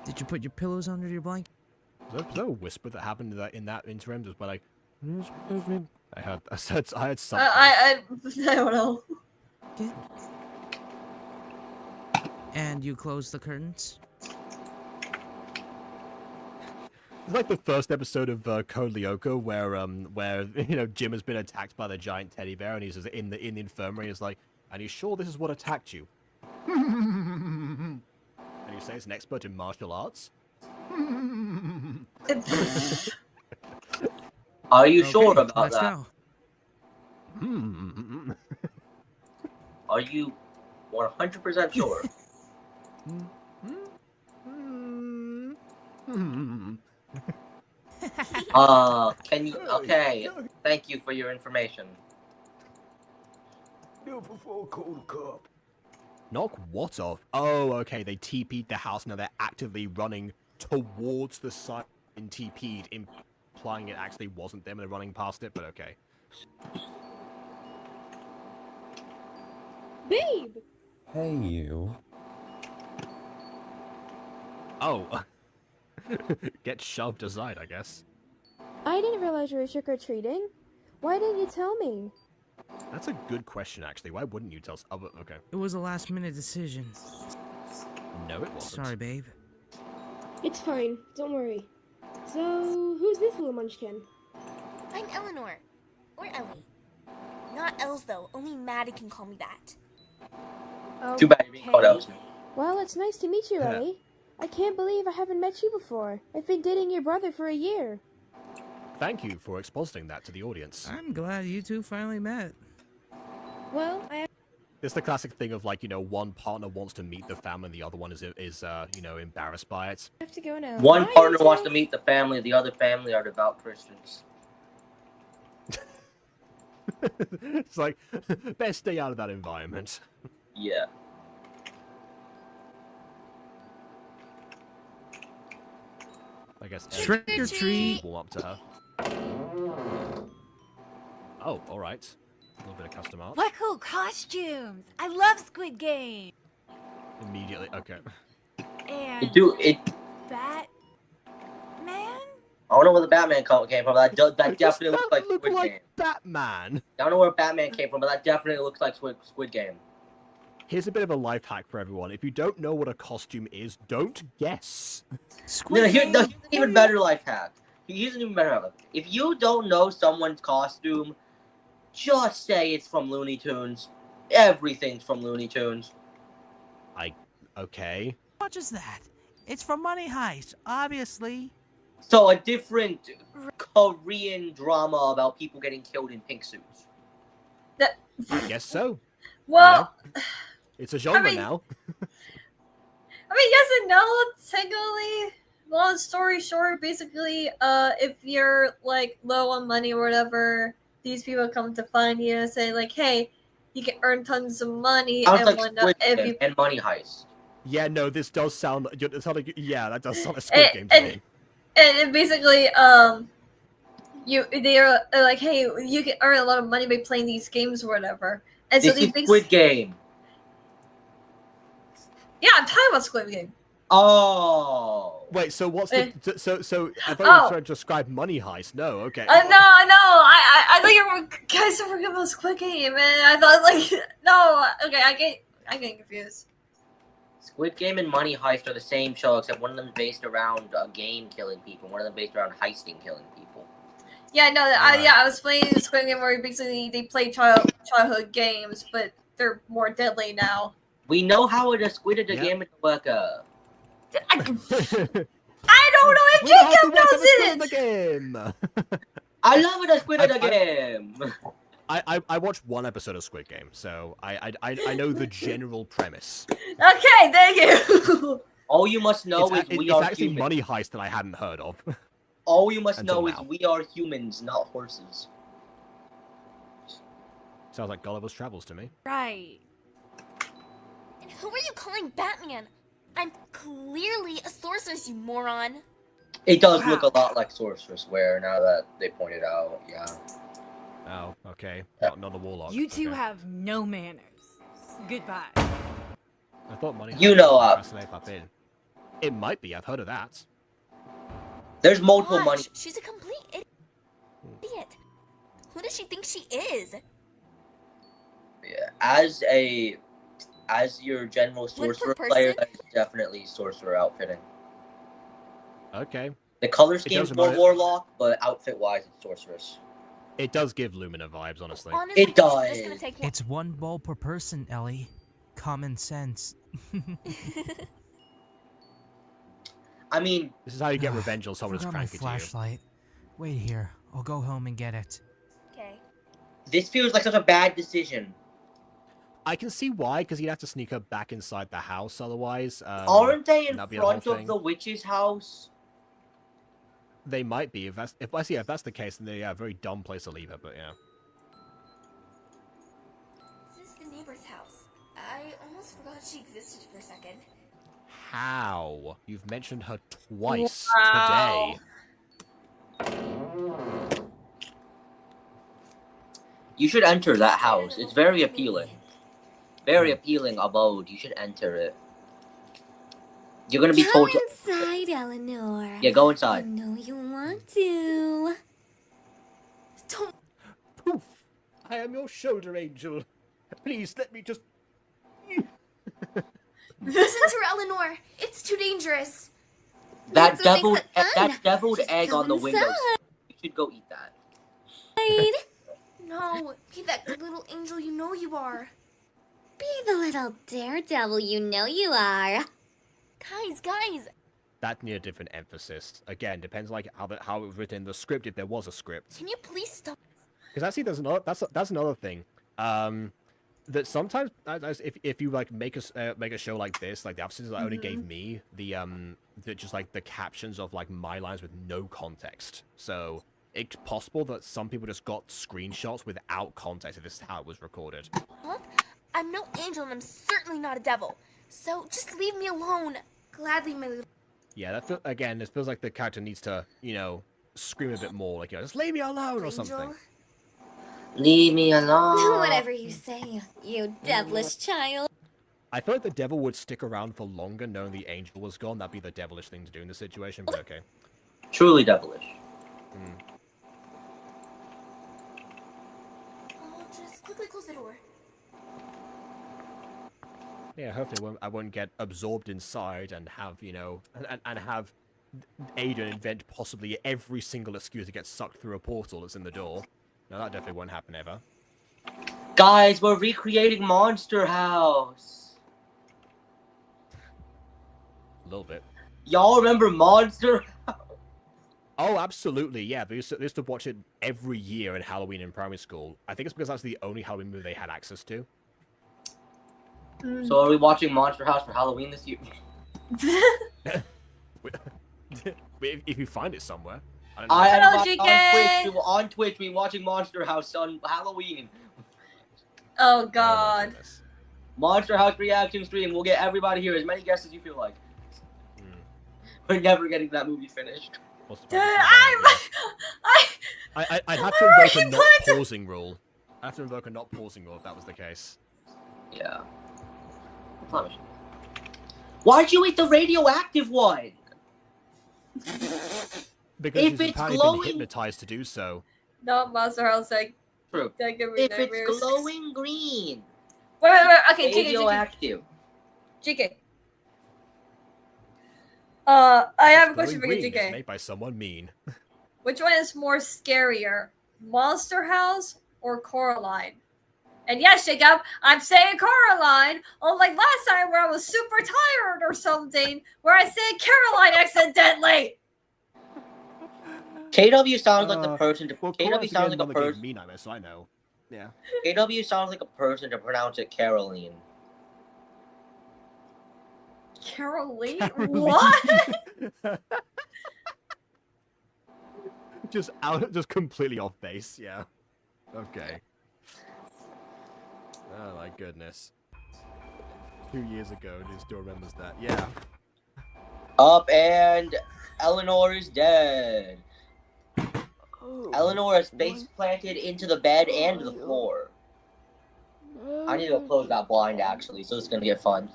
Did you put your pillows under your blanket? Was there a whisper that happened in that interim? Just like, I heard something. I don't know. Okay. And you close the curtains? It's like the first episode of Code Lyoko where you know Jim has been attacked by the giant teddy bear and he's in the infirmary. He's like, "Are you sure this is what attacked you?" And you say it's an expert in martial arts. Are you sure about let's that? Go. Are you 100% sure? Can you? Okay. Thank you for your information. Knock what off? Oh, okay. They TP'd the house. Now they're actively running towards the site and TP'd, implying it actually wasn't them. They're running past it, but okay. Babe! Hey, you. Oh. Get shoved aside, I guess. I didn't realize you were trick-or-treating. Why didn't you tell me? That's a good question, actually. Why wouldn't you tell us? Oh, but okay. It was a last-minute decision. No, it wasn't. Sorry, babe. It's fine, don't worry. So, who's this little munchkin? I'm Eleanor. Or Ellie. Not Els, though. Only Maddie can call me that. Too bad you're being called out. Well, it's nice to meet you, Ellie. I can't believe I haven't met you before. I've been dating your brother for a year. Thank you for expositing that to the audience. I'm glad you two finally met. Well, It's the classic thing of like, you know, one partner wants to meet the family and the other one is you know, embarrassed by it. I have to go now. One Bye, partner Jay. wants to meet the family, the other family are devout Christians. It's like, best stay out of that environment. Yeah. I guess Trick or treat. warm up to her. Oh, alright. A little bit of custom art. What cool costumes! I love Squid Game! Immediately, okay. And Batman? I don't know where the Batman came from, but that definitely looks like Look Squid like Game. Batman! I don't know where Batman came from, but that definitely looks like Squid Game. Here's a bit of a life hack for everyone. If you don't know what a costume is, don't guess. No, here's an even better life hack. Here's an even better life hack. If you don't know someone's costume, just say it's from Looney Tunes. Everything's from Looney Tunes. Okay. What is that? It's from Money Heist, obviously. So a different Korean drama about people getting killed in pink suits. I guess so. Well, you know, it's a genre mean- now. I mean, yes and no, technically. Long story short, basically, if you're, like, low on money or whatever, these people come to find you and say, like, hey, you can earn tons of money Sounds and like whatnot Squid if Game you... and Money Heist. Yeah, no, this does sound. It sounds like, yeah, that does sound like Squid Game to me. And basically, they're like, hey, you can earn a lot of money by playing these games or whatever. And This so they is Squid Game. Yeah, I'm talking about Squid Game. Oh. Wait, so what's the so? I thought you were trying to describe Money Heist. No, okay. No. I thought you were guys were talking about Squid Game, and I thought like no. Okay, I get confused. Squid Game and Money Heist are the same show, except one of them is based around a game killing people, one of them based around heisting killing people. Yeah, no, I was playing Squid Game where basically they play childhood games, but they're more deadly now. We know how the Squid Game is work. I don't know if Jacob knows it. Game. I love the Squid Game. I watched one episode of Squid Game, so I know the general premise. Okay, thank you. All you must know is we are It's actually humans. Money Heist that I hadn't heard of. All you must know is now. we are humans, not horses. Sounds like Gulliver's Travels to me. Right. And who are you calling Batman? I'm clearly a sorceress, you moron. It does look a lot like Sorceress Wear now that they pointed out, yeah. Oh, okay. Not a warlock. You two okay. have no manners. Goodbye. I thought Money You Heist know, was up in. It might be. I've heard of that. There's multiple Gosh, money. she's a complete idiot. Who does she think she is? Yeah, as your general sorcerer player, person? that's definitely sorcerer outfitting. Okay. The color scheme's does more remind- warlock, but outfit-wise, it's sorceress. It does give Lumina vibes, honestly. Honestly, It does. It's gonna take It's one bowl per person, Ellie. Common sense. I mean, This is how you get revenge on someone who's Forgot my cranky to you. flashlight. Wait here. I'll go home and get it. Okay. this feels like such a bad decision. I can see why, because you'd have to sneak her back inside the house otherwise. Aren't they in that'd be a whole front of thing. the witch's house? They might be. If that's the case, then they're a very dumb place to leave her. But yeah. This is the neighbor's house. I almost forgot she existed for a second. How? You've mentioned her twice Wow. today. You should enter that house. It's very appealing. Very appealing abode. You should enter it. You're gonna be Go told to... inside, Eleanor. Yeah, go inside. I know you want to. Don't. Poof! I am your shoulder angel. Please let me just. Listen to her, Eleanor. It's too dangerous. That Let's go make deviled, that fun. that deviled Just egg go on the window. inside. You should go eat that. No, be that good little angel you know you are. Be the little daredevil you know you are. Guys. That need a different emphasis. Again, depends like how it was written in the script, if there was a script. Can you please stop? Because actually, that's another thing. That sometimes if you like make a show like this, like the episodes that only gave me the just like the captions of like my lines with no context. So it's possible that some people just got screenshots without context if this is how it was recorded. Look, I'm no angel and I'm certainly not a devil. So just leave me alone. Gladly, my little... Yeah, it feels like the character needs to, scream a bit more, like, just leave me alone or something. angel. Leave me alone. Whatever you say, you devilish child. I feel like the devil would stick around for longer knowing the angel was gone. That'd be the devilish thing to do in this situation, but okay. Truly devilish. Oh, just quickly close the door. Yeah, hopefully I won't get absorbed inside and have, and have Aiden invent possibly every single excuse to get sucked through a portal that's in the door. No, that definitely won't happen ever. Guys, we're recreating Monster House. A little bit. Y'all remember Monster House? Oh, absolutely, yeah. They used to watch it every year in Halloween in primary school. I think it's because that's the only Halloween movie they had access to. So are we watching Monster House for Halloween this year? If you find it somewhere. On Twitch, we're watching Monster House on Halloween. Oh God. Monster House reaction stream. We'll get everybody here. As many guests as you feel like. We're never getting that movie finished. I'd have to invoke a not pausing rule. I have to invoke a not pausing rule if that was the case. Yeah. Why'd you eat the radioactive one? Because If he's it's apparently glowing- been hypnotized to do so. Not Monster House, like, True. that give me If nightmares. it's glowing green. Wait, okay, Radioactive. GK. I have a Glowing question for you, green is GK. made by someone mean. Which one is more scarier, Monster House or Coraline? And yes, Jacob, I'm saying Coraline, unlike last time where I was super tired or something, where I said Caroline accidentally. KW sounds like the person to. Well, KW sounds like a person. Me nightmares, so I know. Yeah. KW sounds like a person to pronounce it Caroline. Caroline? Caroline. What? just completely off base, yeah. Okay. Oh my goodness. 2 years ago, and he still remembers that. Yeah. Up and Eleanor is dead. Eleanor is face planted into the bed and the floor. I need to close that blind actually, so it's gonna get fun.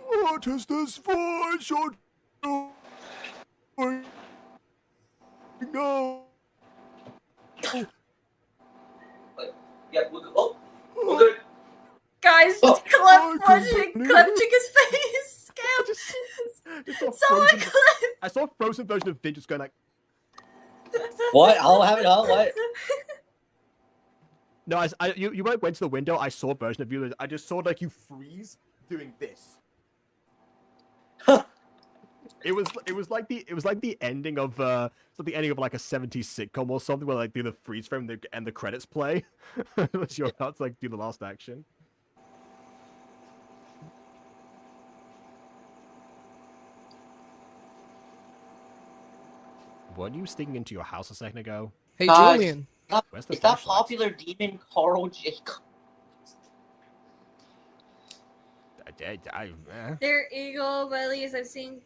What is this voice you're doing? No. Yeah, oh, we're good. Guys, Oh. clip Chica's face. Just Someone frozen- clip. I saw a frozen version of Vin just going like. What? I'll have it. What? No, you went to the window. I saw a version of you. I just saw like you freeze doing this. It was like the ending of the ending of like a 70s sitcom or something where like do the freeze frame and the credits play. As you're about to like do the last action. Weren't you sneaking into your house a second ago? Hey, Julian. Where's the Is that flashlight? popular demon Carl Jacob? They're Eagle, but at least I've seen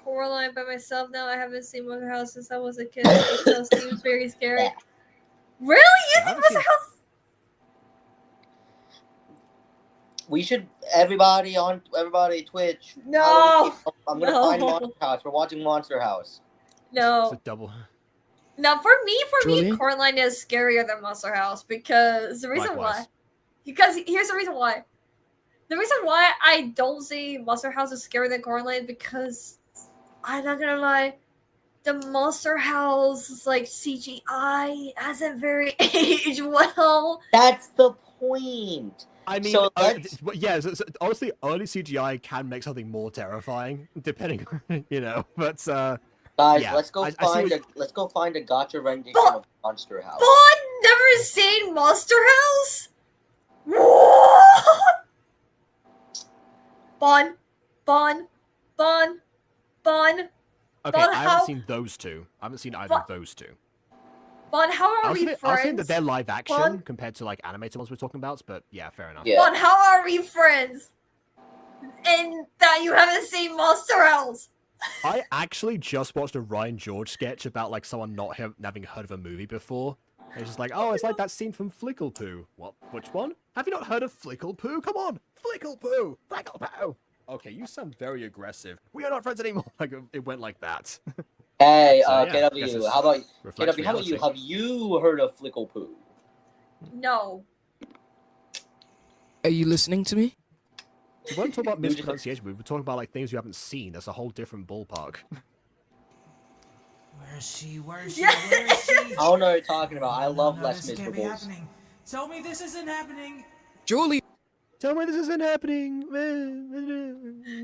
Coraline by myself now. I haven't seen Monster House since I was a kid. It still seems very scary. Really? You think Monster House? We should everybody Twitch. No. I'm gonna No. find Monster House. We're watching Monster House. No. It's a double. No, for me, Julian? Coraline is scarier than Monster House because the reason Likewise. why. Because here's the reason why. The reason why I don't see Monster House is scarier than Coraline because I'm not gonna lie, the Monster House like CGI hasn't very aged well. That's the point. I mean, So yeah. Honestly, early CGI can make something more terrifying, depending, But Guys, yeah, let's go I see let's go find a Gacha rendition of Monster House. Bond never seen Monster House. What? Bond. Okay, Bond, I how- haven't seen those two. I haven't seen either of those two. Bond, how are we I was friends? saying that they're live action Bond? compared to like animated ones we're talking about, but yeah, fair enough. Yeah. Bond, how are we friends? And that you haven't seen Monster House. I actually just watched a Ryan George sketch about like someone not having heard of a movie before. It's just like, oh, it's like that scene from Flicklepoo. What? Which one? Have you not heard of Flicklepoo? Come on, Flicklepoo, Flicklepoo. Okay, you sound very aggressive. We are not friends anymore. Like it went like that. Hey, So, yeah, I guess KW, it's how about reflects KW? How about you? reality. Have you heard of Flicklepoo? No. Are you listening to me? We weren't talking about mispronunciation. We were talking about like things you haven't seen. That's a whole different ballpark. Where is she? Where is she? Yeah. Where is she? I don't know what you're talking about. I love No, Les this can't be Miserables. happening. Tell me this isn't happening. Julian. Tell me this isn't happening.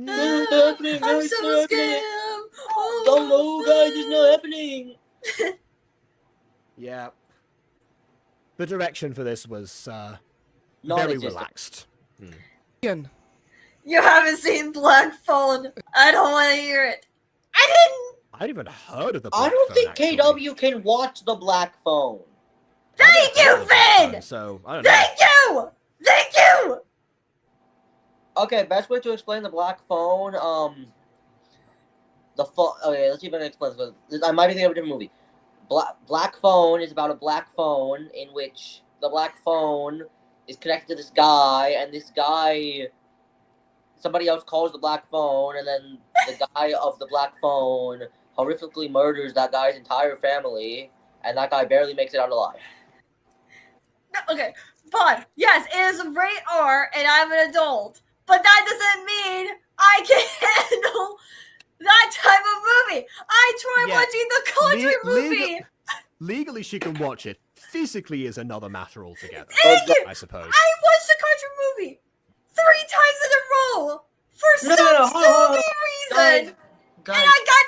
I'm so scared. Oh. Don't know, guys. It's not happening. Yeah. The direction for this was very Non-existent. relaxed. Julian. You haven't seen Black Phone. I don't want to hear it. I didn't. I hadn't even heard of the. I Black don't Phone, think actually. KW can watch the Black Phone. Thank you, Black Phone, Finn. So I don't know. Thank you. Thank you! Okay, best way to explain the black phone, the phone. Okay, let's see if I can explain this. I might be thinking of a different movie. Black phone is about a black phone in which the black phone is connected to this guy, and this guy, somebody else calls the black phone, and then the guy of the black phone horrifically murders that guy's entire family, and that guy barely makes it out alive. Okay, fine. Yes, it is a rated R, and I'm an adult. But that doesn't mean I can handle that type of movie. I tried watching the country movie. Legally, she can watch it. Physically is another matter altogether. Thank you. I suppose. I watched the country movie 3 times in a row for some stupid reason. Guys. And I got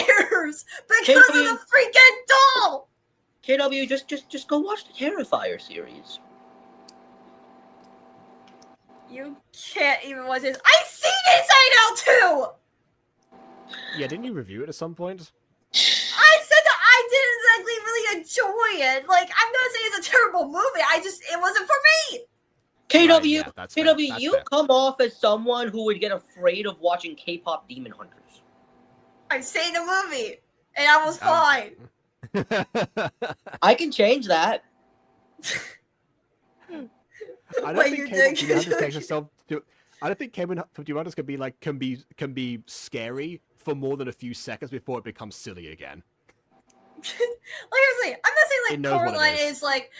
nightmares because of the freaking doll. KW, just go watch the Terrifier series. You can't even watch this. I seen Inside Out too. Yeah, didn't you review it at some point? I said that I didn't exactly really enjoy it. Like, I'm not saying it's a terrible movie. It wasn't for me. KW, Right, yeah, that's fair. KW, That's you fair. come off as someone who would get afraid of watching K-pop Demon Hunters. I've seen the movie, and I was fine. I can change that. I don't think K-pop Hunters takes itself to. I don't think K-pop Hunters can be scary for more than a few seconds before it becomes silly again. Seriously, I'm not saying like Coraline is like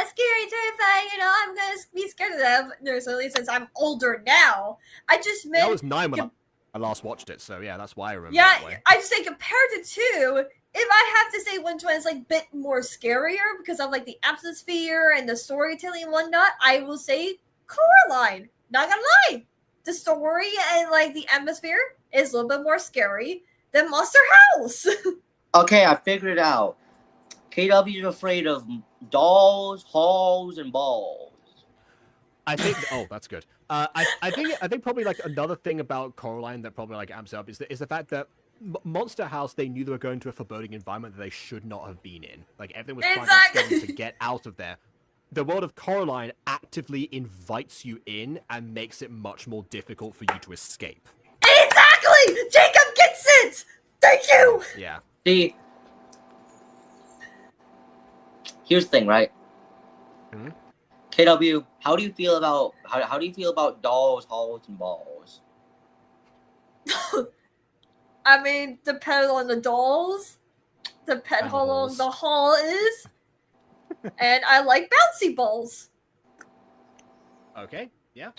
scary, terrifying. You know, I'm gonna be scared of them. Necessarily, since I'm older now. I just meant I was 9 when I last watched it, so yeah, that's why I remember. Yeah, that way. I just say compared to 2, if I have to say which one is like a bit more scarier because of like the atmosphere and the storytelling and whatnot, I will say Coraline. Not gonna lie, the story and like the atmosphere is a little bit more scary than Monster House. Okay, I figured it out. KW is afraid of dolls, halls, and balls. I think. Oh, that's good. I think probably like another thing about Coraline that probably like amps up is the fact that Monster House, they knew they were going to a foreboding environment that they should not have been in. Like everything was trying to scare them to get out of there. The world of Coraline actively invites you in and makes it much more difficult for you to escape. Exactly, Jacob gets it. Thank you. Yeah. See, here's the thing, right? Mm-hmm. KW, how do you feel about dolls, halls, and balls? I mean, depends on the dolls. Depends how long the hall is. And I like bouncy balls. Okay. Yeah.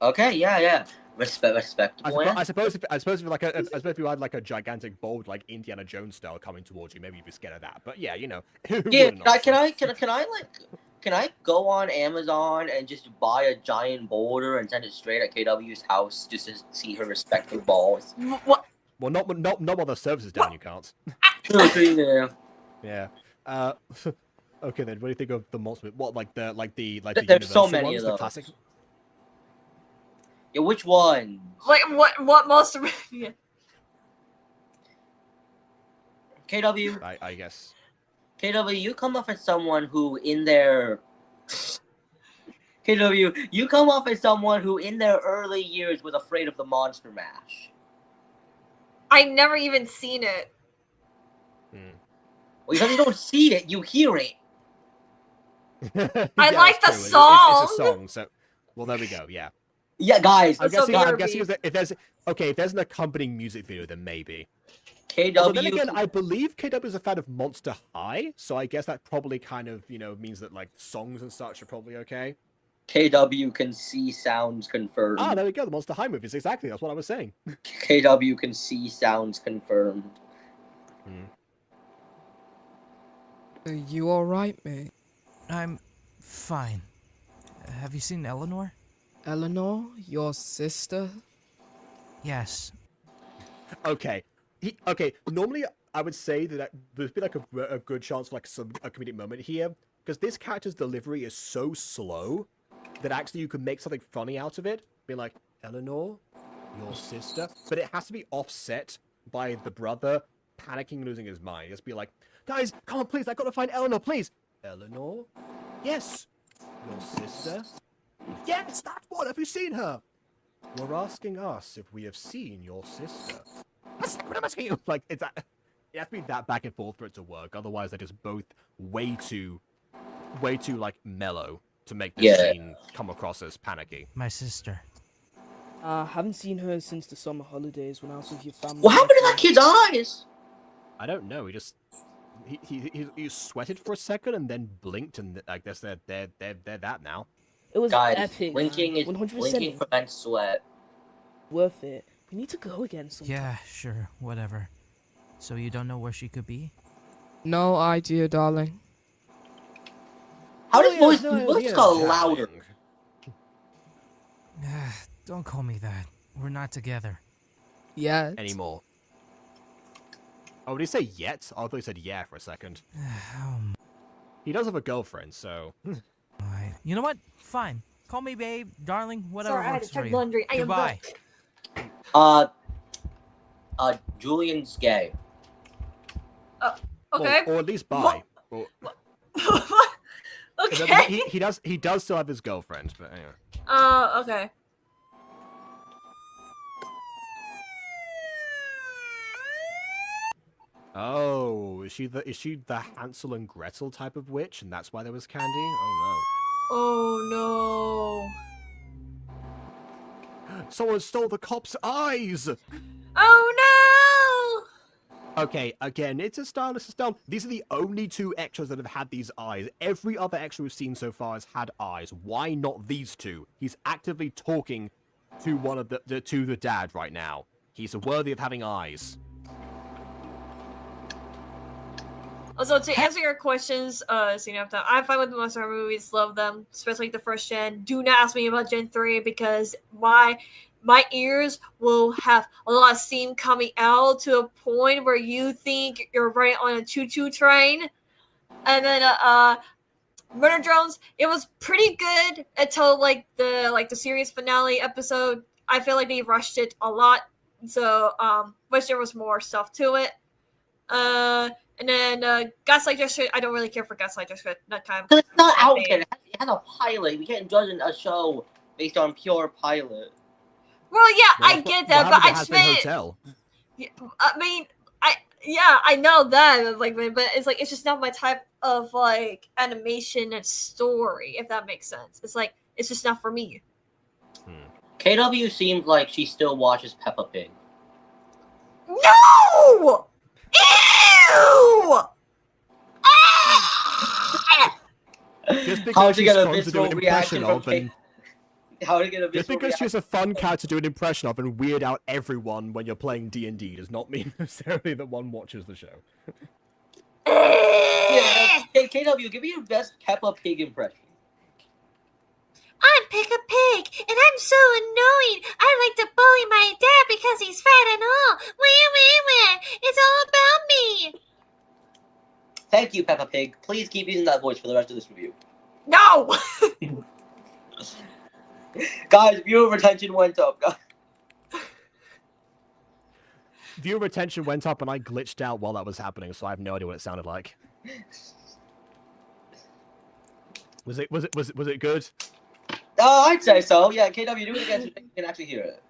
Okay. Yeah. Respect. I suppose if you had like a gigantic ball like Indiana Jones style coming towards you, maybe you'd be scared of that. But yeah, you know. Yeah. Can I go on Amazon and just buy a giant boulder and send it straight at KW's house just to see her respective balls? What? Well, not while the service is down. You can't. True. Yeah. Okay then. What do you think of the monster? What like the There's so Universal many ones, of the those. classic? Yeah, which one? Like what monster? Yeah. KW. I guess. KW, you come off as someone who in their KW, you come off as someone who in their early years was afraid of the Monster Mash. I never even seen it. Well, because you don't see it, you hear it. I like the true. song. It's a song, so well there we go. Yeah. Yeah, guys. I'm guessing if there's an accompanying music video, then maybe. KW. Although then again, I believe KW is a fan of Monster High, so I guess that probably kind of means that like songs and such are probably okay. KW can see sounds confirmed. Ah, there we go. The Monster High movies. Exactly. That's what I was saying. KW can see sounds confirmed. Are you alright, mate? I'm fine. Have you seen Eleanor? Eleanor? Your sister? Yes. Okay. Okay. Normally, I would say that there's been like a good chance for like a comedic moment here, because this character's delivery is so slow that actually you could make something funny out of it. Be like, Eleanor, your sister, but it has to be offset by the brother panicking, losing his mind. Just be like, guys, come on, please, I gotta find Eleanor, please. Eleanor? Yes. Your sister? Yes, that one! Have you seen her? You're asking us if we have seen your sister. What am I asking you? Like, it has to be that back and forth for it to work. Otherwise, they're just both way too, like, mellow to make this scene come across as panicky. My sister. Haven't seen her since the summer holidays when I was with your family. What happened to that kid's eyes? I don't know. He just he sweated for a second and then blinked, and I guess they're that now. It was Guys, epic. blinking prevents sweat. Worth it. We need to go again sometime. Yeah, sure, whatever. So you don't know where she could be? No idea, darling. How does voice got louder? Don't call me that. We're not together. Yeah. Anymore. Oh, did he say yet? I thought he said yeah for a second. He does have a girlfriend, so. Alright. You know what? Fine. Call me babe, darling, whatever Sorry, I had works to for check you. laundry. I am Goodbye. Julian's gay. Okay. Or at least bi. Okay. He does still have his girlfriend, but anyway. Okay. Oh, is she the Hansel and Gretel type of witch, and that's why there was candy? Oh Oh no. Someone stole the cop's eyes! Oh no! Okay, again, it's a style, it's a style. These are the only two extras that have had these eyes. Every other extra we've seen so far has had eyes. Why not these two? He's actively talking to one of the dad right now. He's worthy of having eyes. Also, to answer your questions, I'm fine with the Monster Hunter movies, love them, especially the first gen. Do not ask me about Gen 3 because my ears will have a lot of steam coming out to a point where you think you're right on a choo-choo train. And then, Murder Drones, it was pretty good until the series finale episode. I feel like they rushed it a lot, so wish there was more stuff to it. And then Gaslight District, I don't really care for Gaslight District. That time. Because it's not out yet. It has a pilot. We can't judge a show based on pure pilot. Well, yeah, I get that, but I just meant. Hotel. Yeah, I mean, I know that, but it's just not my type of animation and story. If that makes sense, it's just not for me. KW seems like she still watches Peppa Pig. No! Ew! Just because she's fun to do an impression of, just because she's a fun cat to do an impression of and weird out everyone when you're playing D&D does not mean necessarily that one watches the show. Yeah, hey, KW, give me your best Peppa Pig impression. I'm Peppa Pig, and I'm so annoying. I like to bully my dad because he's fat and all. It's all about me. Thank you, Peppa Pig. Please keep using that voice for the rest of this review. No! Guys, viewer retention went up. Viewer retention went up and I glitched out while that was happening, so I have no idea what it sounded like. Was it good? I'd say so. Yeah, KW, do it again so you can actually hear it.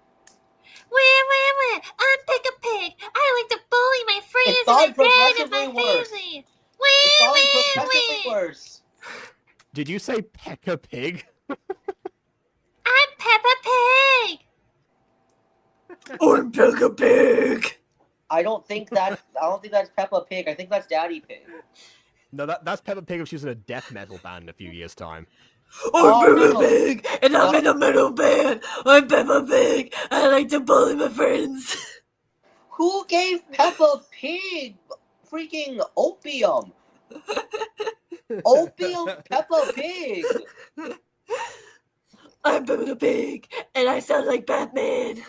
I'm Peppa Pig. I like to bully my friends It's gotten and my dad and my progressively worse. family. It's gotten progressively worse. Did you say Pekka Pig? I'm Peppa Pig. I'm Pekka Pig. I don't think that's Peppa Pig. I think that's Daddy Pig. No, that's Peppa Pig if she's in a death metal band in a few years' time. I'm Peppa Pig, and I'm in a metal band. I'm Peppa Pig. I like to bully my friends. Who gave Peppa Pig freaking opium? Opium Peppa Pig. I'm Peppa Pig, and I sound like Batman.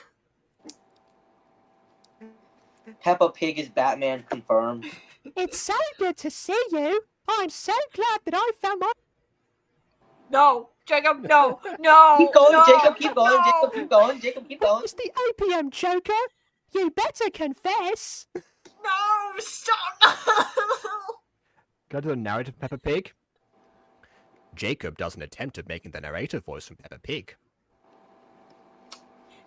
Peppa Pig is Batman confirmed. It's so good to see you. I'm so glad that I found my... No, Jacob, no. Keep going, no, Jacob, keep going, no. Jacob, keep going, Jacob, keep going. It's the opium choker. You better confess. No, stop. Go to the narrative, Peppa Pig. Jacob doesn't attempt at making the narrator voice from Peppa Pig.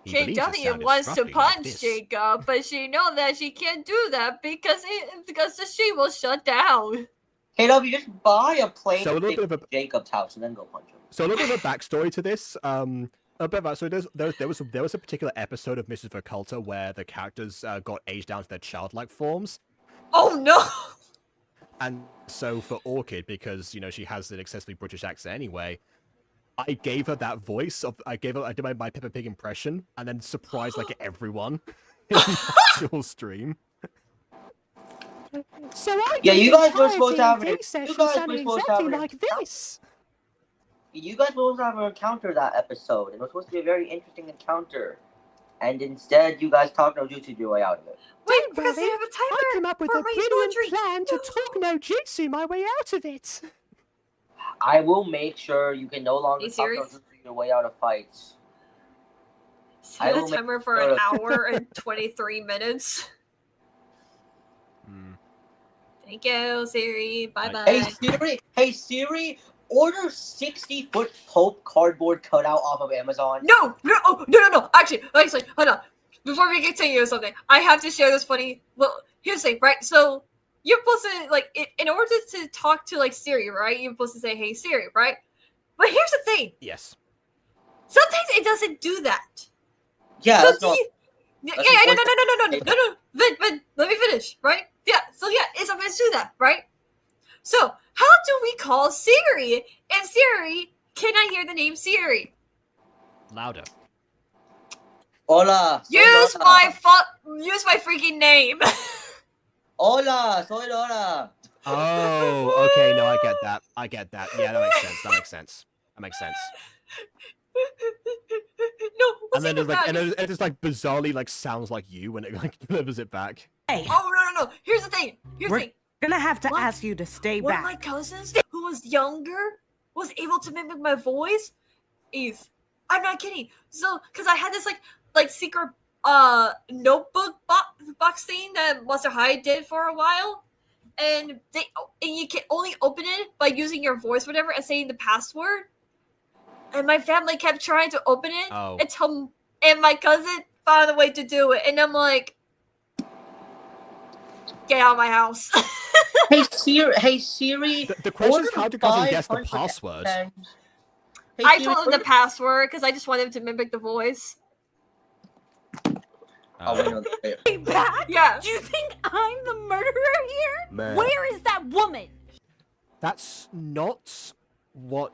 He Kid believes his W sound is wants to scruffy like punch this. Jacob, but she know that she can't do that because the sheep will shut down. Hey, W, just buy a plane So a little ticket bit of to Jacob's house and then go punch him. So a little bit of a backstory to this. A bit of so there was a particular episode of Mrs. Verculta where the characters got aged down to their childlike forms. Oh no! And so for Orchid, because she has an excessively British accent anyway, I gave her that voice I did my Peppa Pig impression, and then surprised like everyone in the actual stream. So I Yeah, did you the guys were entire supposed to have D&D it. session You guys were sounding supposed to have exactly it. like this. You guys were supposed to have an encounter that episode, and it was supposed to be a very interesting encounter. And instead, you guys talked no jutsu your way out of it. Wait, Don't because they worry, have a timer I came up with for a my brilliant poetry. plan to talk no jutsu my way out of it. I will make sure you can no longer Hey, talk Siri? no jutsu your way out of fights. I Set a will make timer for sure an to- hour and 23 minutes. Thank you, Siri. Bye bye. Hey Siri, order 60-foot Pope cardboard cutout off of Amazon. No. Actually, hold on. Before we continue or something, I have to share this funny. Well, here's the thing, right? So you're supposed to in order to talk to Siri, right? You're supposed to say, "Hey Siri," right? But here's the thing. Yes. Sometimes it doesn't do that. Yeah, So that's do not. you- that's no. Vin, let me finish, right? Yeah. So yeah, it's supposed to do that, right? So how do we call Siri if Siri cannot hear the name Siri? Louder. Hola. soy Use Lola. my freaking name. Hola, soy Lola. Oh, okay. No, I get that. Yeah, that makes sense. No, And then it just bizarrely sounds like you when it delivers it back. Hey, Oh no. Here's the thing. we're gonna have to What? ask you to stay One back. of my cousins who was younger was able to mimic my voice. Eve, I'm not kidding. So, because I had this secret notebook box thing that Monster High did for a while, and you can only open it by using your voice, whatever, and saying the password. And my family kept trying to open it and my cousin found a way to do it, and I'm like, get out of my house. Hey Siri. The question is, order how do cousin 5 guess the punch password? and- Hey, I Siri, told him the order- password because I just wanted him to mimic the voice. Oh, wait, no, wait. Hey, Pat, Yeah. do you think I'm the murderer here? Man. Where is that woman? That's not what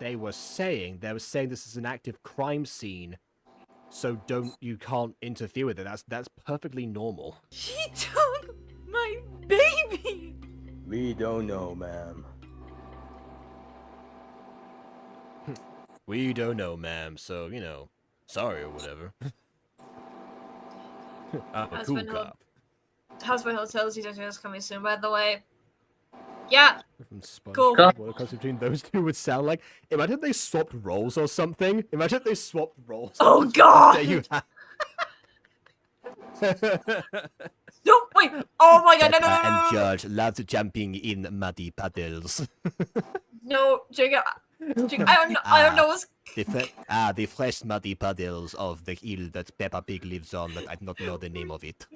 they were saying. They were saying this is an active crime scene, so you can't interfere with it. That's perfectly normal. She took my baby. We don't know, ma'am. We don't know, ma'am. So sorry or whatever. I'm a cool cop. Husband Hotel season 2 is coming soon, by the way. Yeah. From SpongeBob, Cool. what a cross between those two would sound like. Imagine if they swapped roles or something. Imagine if they swapped roles. Oh, God! There you have- No, wait. Oh my God, no. and George loves jumping in muddy puddles. No, Jacob, I don't know what's. The fresh muddy puddles of the hill that Peppa Pig lives on, but I do not know the name of it.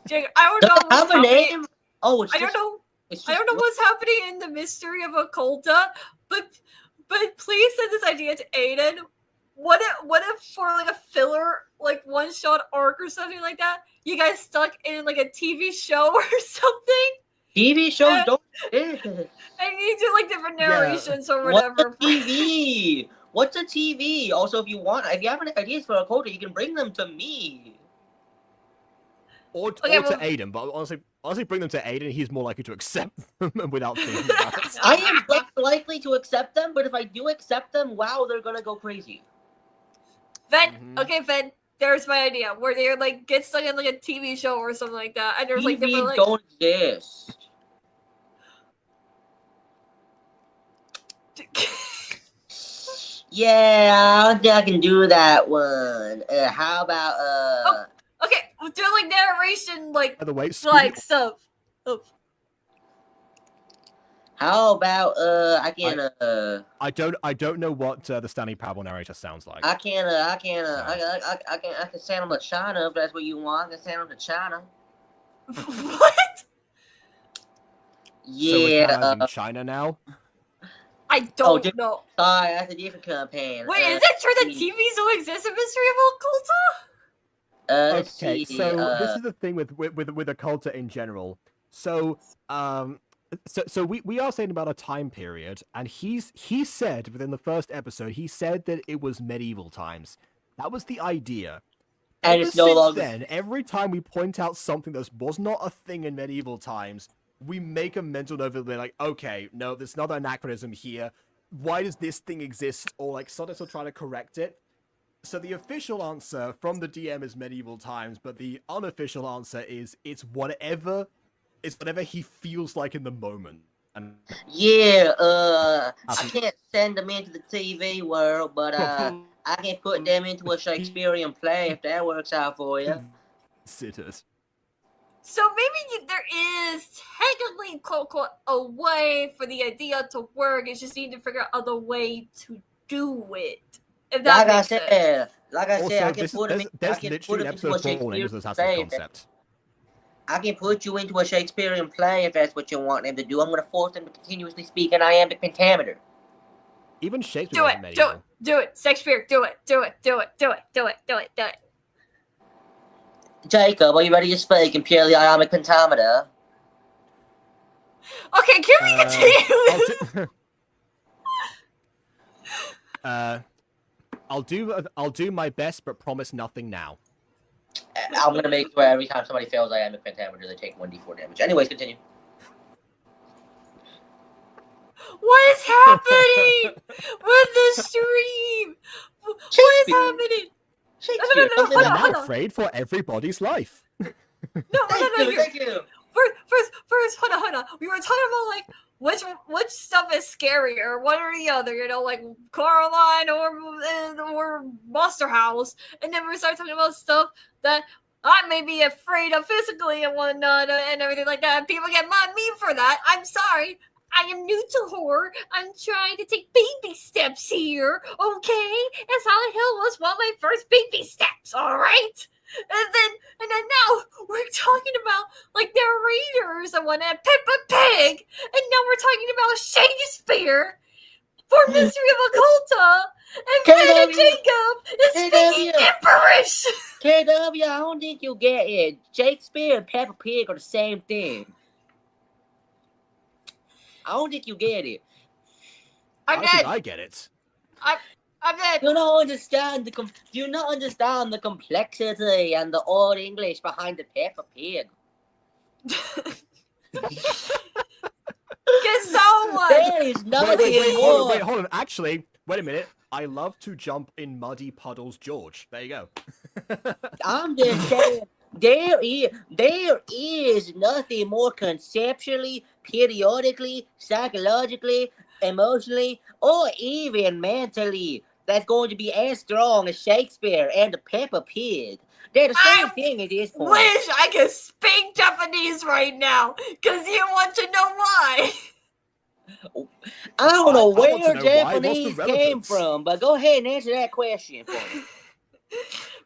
Jacob, I don't Does know it what's have a happening. name? Oh, it's I just, don't know. It's I don't know what's happening in the mystery of Occulta, but please send this idea to Aiden. What if for a filler one-shot arc or something like that, you guys stuck in a TV show or something? TV shows don't exist. And you do different narrations or whatever. What's a TV? What's a TV? Also, if you have any ideas for a quota, you can bring them to me. Or to Aiden, but honestly, bring them to Aiden. He's more likely to accept them without thinking about it. I am less likely to accept them, but if I do accept them, wow, they're gonna go crazy. Ven, okay, Ven, there's my idea where they get stuck in a TV show or something like that, and there's TVs different don't exist. Yeah, I don't think I can do that one. How about Okay, do narration By the way, stuff. Oh. How about I can I don't know what the Stanley Parable narrator sounds like. I can send him to China if that's what you want. I can send him to China. What? So we're Yeah. canonizing China now. I don't know. Sorry, that's a different campaign. Wait, is it true that TV still exists in Mystery of Occulta? Let's Okay, see. so this is the thing with Occulta in general. So so we are saying about a time period, and he said within the first episode, he said that it was medieval times. That was the idea. And it's no longer. Then every time we point out something that was not a thing in medieval times, we make a mental note of it, like, okay, no, there's another anachronism here. Why does this thing exist? Or like sometimes we'll try to correct it. So the official answer from the DM is medieval times, but the unofficial answer is it's whatever he feels like in the moment. And Yeah, I can't send them into the TV world, but I can put them into a Shakespearean play if that works out for you. Sitters. So maybe there is technically quote a way for the idea to work. It's just need to figure out other way to do it. If that makes sense. Like I said, I can Also, put them there's into literally an a episode of Brawl Angels that has this Shakespearean play. concept. I can put you into a Shakespearean play if that's what you want them to do. I'm going to force them to continuously speak an iambic pentameter. Even Shakespeare Do wasn't it, medieval. do it, Shakespeare, do it. Jacob, are you ready to speak in purely iambic pentameter? Okay, can we continue? I'll do my best, but promise nothing now. I'm going to make sure every time somebody fails iambic pentameter, they take 1d4 damage. Anyways, continue. What is happening with the stream? What is happening? Shakespeare, No, hold I'm on. afraid for everybody's life. No. Thank you. First, hold on. We were talking about like which stuff is scarier, one or the other, like Coraline or Monster House, and then we started talking about stuff that I may be afraid of physically and whatnot and everything like that. And people get mad at me for that. I'm sorry. I am new to horror. I'm trying to take baby steps here, okay? And Silent Hill was one of my first baby steps, all right? And then now we're talking about like narrators and whatnot, Peppa Pig, and now we're talking about Shakespeare for Mystery of Occulta, and Fred and Jacob is speaking gibberish. KW, I don't think you'll get it. Shakespeare and Peppa Pig are the same thing. I don't think you get it. I'm think I get it. I'm dead. You don't understand the complexity and the old English behind the Peppa Pig. Get someone. There is nothing more. Wait, hold on. Actually, wait a minute. I love to jump in muddy puddles, George. There you go. I'm just saying, there is nothing more conceptually, periodically, psychologically, emotionally, or even mentally that's going to be as strong as Shakespeare and the Peppa Pig. They're the same thing at this point. Wish I could speak Japanese right now, because you want to know why. I don't know I want to where know Japanese why. What's the came relevance? from, but go ahead and answer that question for me.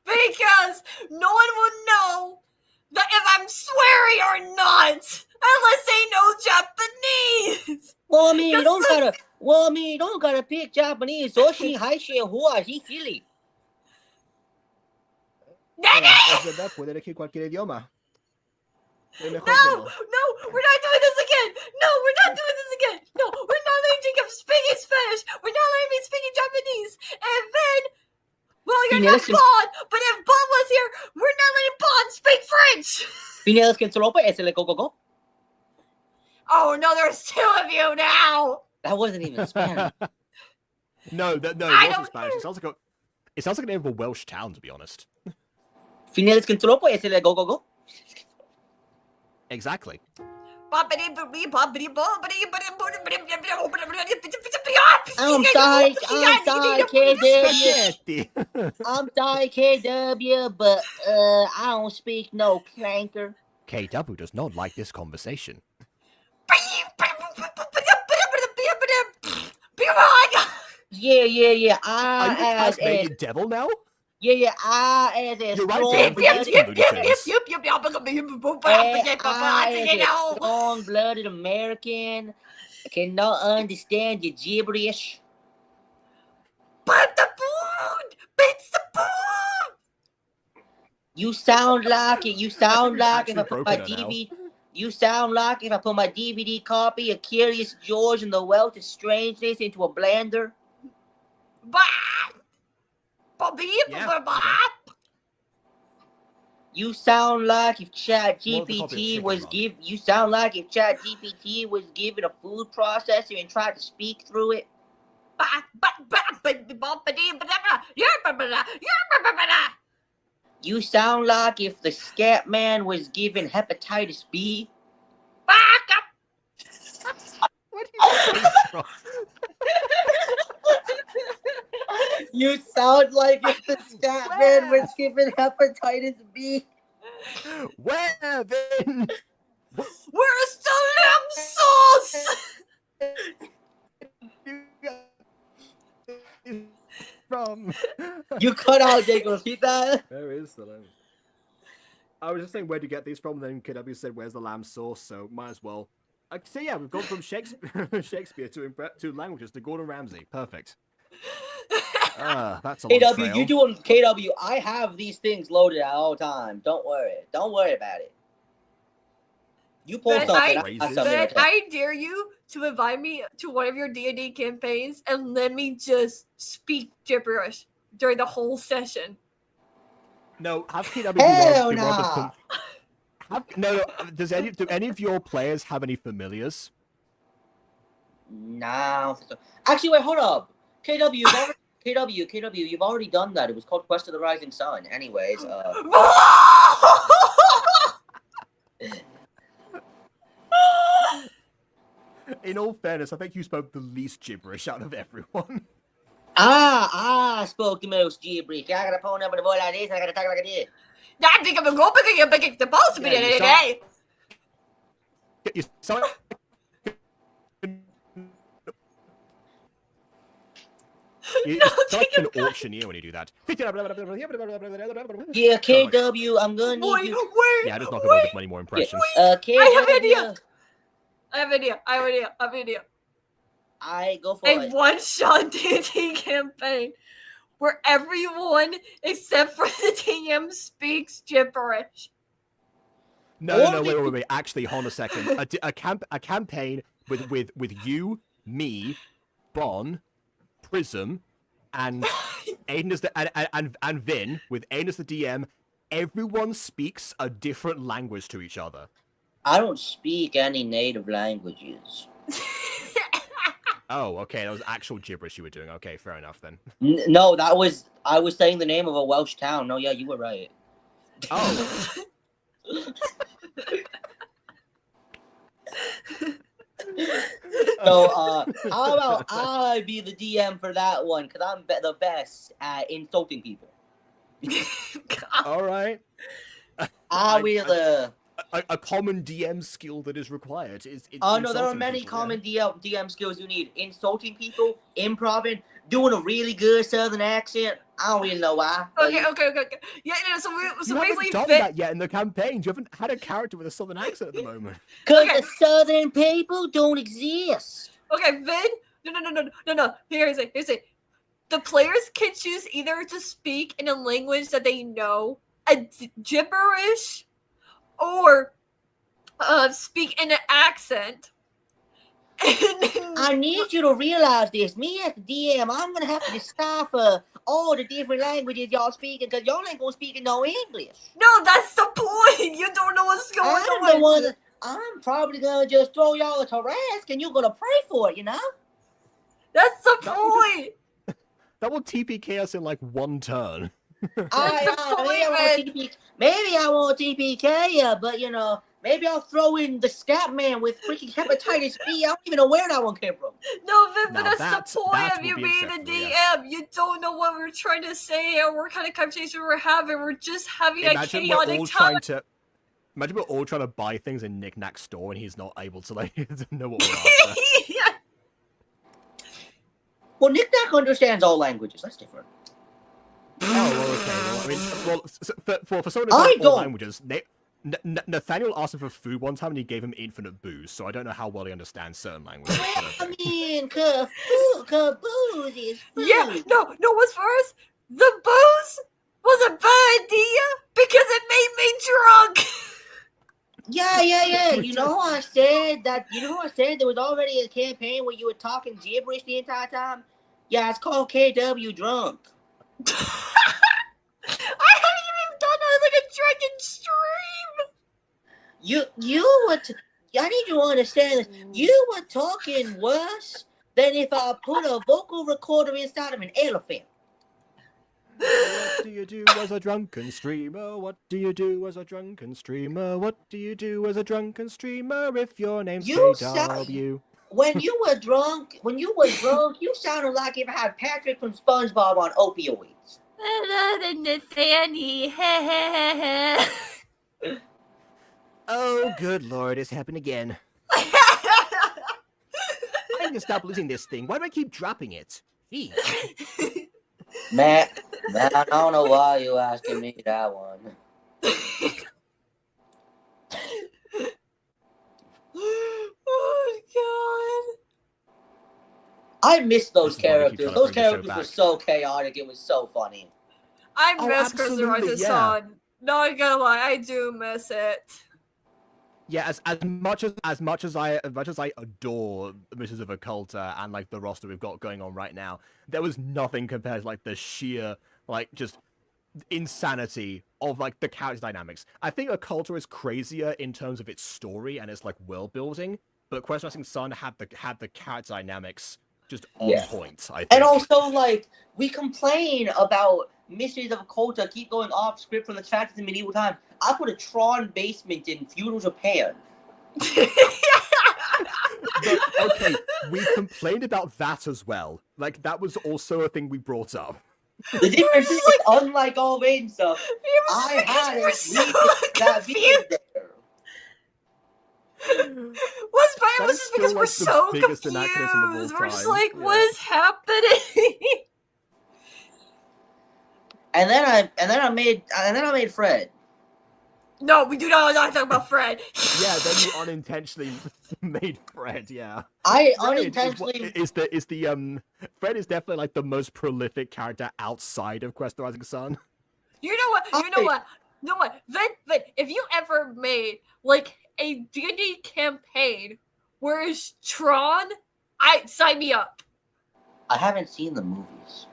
Because no one will know that if I'm swearing or not unless they know Japanese. Well, I mean, you don't gotta pick Japanese. Oshi, Haishi, Hua, Hifili. Es verdad, puede elegir cualquier idioma. No, we're not doing this again. No, we're not doing this again. No, we're not letting Jacob speak in Spanish. We're not letting me speak in Japanese. And then, well, you're not Bond, but if Bond was here, we're not letting Bond speak French. Finales que solo puede ser go go go. Oh no, there's two of you now. That wasn't even Spanish. No, it wasn't Spanish. It sounds like a name of a Welsh town, to be honest. Finales que solo puede ser go go go. Exactly. I'm sorry, KW. I'm sorry, KW, but I don't speak no clanker. KW does not like this conversation. Yeah. Are you the Tasmanian devil now? Yeah. I as a You're right, strong Dan. strong-blooded American cannot understand your gibberish. But the food! Beats the food! You sound like it. You sound like if I Actually put my broken her now. DVD. You sound like if I put my DVD copy of Curious George and the Wealth of Strangeness into a blender. You sound like if ChatGPT was You sound like if ChatGPT was given a food processor and tried to speak through it. You sound like if the Scat Man was given hepatitis B. What are you saying from? You sound like if the Scat Man was given hepatitis B. Where then? Where's the lamb sauce? From You cut out, Jacob. Repeat that. Where is the lamb? I was just saying where to get these from, and then KW said where's the lamb sauce, so might as well. So yeah, we've gone from Shakespeare to languages to Gordon Ramsay. Perfect. That's a long KW, trail. you doing KW? I have these things loaded at all times. Don't worry. Don't worry about it. You pull something. I dare you to invite me to one of your D&D campaigns and let me just speak gibberish during the whole session. No, have KW Hell nah. No. Do any of your players have any familiars? Nah. Actually, wait, hold up. KW, you've already done that. It was called Quest of the Rising Sun. Anyways, In all fairness, I think you spoke the least gibberish out of everyone. I spoke the most gibberish. I gotta pull up in a boy like this. I gotta talk like this. I think I'm going to supposed to be today. You sound like an auctioneer when you do that. Yeah, KW, I'm gonna need you. Yeah, just not gonna make many more impressions. KW. I have an idea. I go for it. A one-shot D&D campaign where everyone except for the DM speaks gibberish. No, wait. Actually, hold on a second. A campaign with you, me, Bon, Prism, and Aiden as and Vin, with Aiden as the DM. Everyone speaks a different language to each other. I don't speak any native languages. Oh, okay. That was actual gibberish you were doing. Okay, fair enough then. No, I was saying the name of a Welsh town. No, yeah, you were right. Oh. So, how about I be the DM for that one? Because I'm the best at insulting people. All right. I will. A common DM skill that is required is. Oh no, there are many common DM skills you need: insulting people, improvising, doing a really good Southern accent. I don't really know why. Okay. Yeah, so you basically, haven't done that yet in the campaigns. You haven't had a character with a Southern accent at the moment. Because the Southern people don't exist. Okay, Vin. No. Here's it. The players can choose either to speak in a language that they know, a gibberish, or speak in an accent. I need you to realize this. Me as the DM, I'm gonna have to decipher all the different languages y'all speaking because y'all ain't gonna speak in no English. No, that's the point. You don't know what's going on. I'm probably gonna just throw y'all a Tarrasque and you're gonna pray for it, you know? That's the point. That will TPK us in like one turn. Maybe I won't TPK you, but you know, maybe I'll throw in the Scat Man with freaking hepatitis B. I don't even know where that one came from. No, Vin, but that's the point of you being the DM. Yes. You don't know what we're trying to say or what kind of conversation we're having. We're just having a chaotic time. Imagine we're all trying to buy things in Nick Nack's store and he's not able to know what we're after. Well, Knick-Knack understands all languages. That's different. Oh, well, okay. Well, I mean, for someone who I knows all don't. languages, Nathaniel asked him for food one time and he gave him infinite booze, so I don't know how well he understands certain languages. Well, I mean, booze is food. Yeah, no, what's worse? The booze was a bad idea because it made me drunk. Yeah. You know how I said that? You know how I said there was already a campaign where you were talking gibberish the entire time? Yeah, it's called KW Drunk. I haven't even done like a drunken stream. You were. I need you to understand this. You were talking worse than if I put a vocal recorder inside of an elephant. What do you do as a drunken streamer? What do you do as a drunken streamer? What do you do as a drunken streamer if your name's KW? When you were drunk, you sounded like if I had Patrick from SpongeBob on opioids. Nathaniel. Oh, good lord, it's happened again. I need to stop losing this thing. Why do I keep dropping it? Jeez. Matt, I don't know why you asking me that one. Oh god! I miss those This is why I keep characters. trying to Those bring the show characters were back. so chaotic. It was so funny. I Oh, miss Chris absolutely, Rice's yeah. son. Not gonna lie, I do miss it. Yeah, as much as I adore Mrs. of Occulta and like the roster we've got going on right now, there was nothing compared to like the sheer like just insanity of like the character dynamics. I think Occulta is crazier in terms of its story and its like world building, but Quest Rising Sun had the character dynamics just on point. I think. And also, like, we complain about Mysteries of Occulta keep going off script from the tracks in medieval times. I put a Tron basement in feudal Japan. But, okay, we complained about that as well. Like, that was also a thing we brought up. The difference is, unlike all main stuff, I had a that video there. What's bad was just because we're so confused. We're just like, what is happening? And then I made Fred. No, we do not talk about Fred. Yeah, then you unintentionally made Fred. Yeah, I Fred unintentionally Fred is definitely like the most prolific character outside of Quest Rising Sun. You know what? Then, if you ever made like a D&D campaign where it's Tron, sign me up. I haven't seen the movies.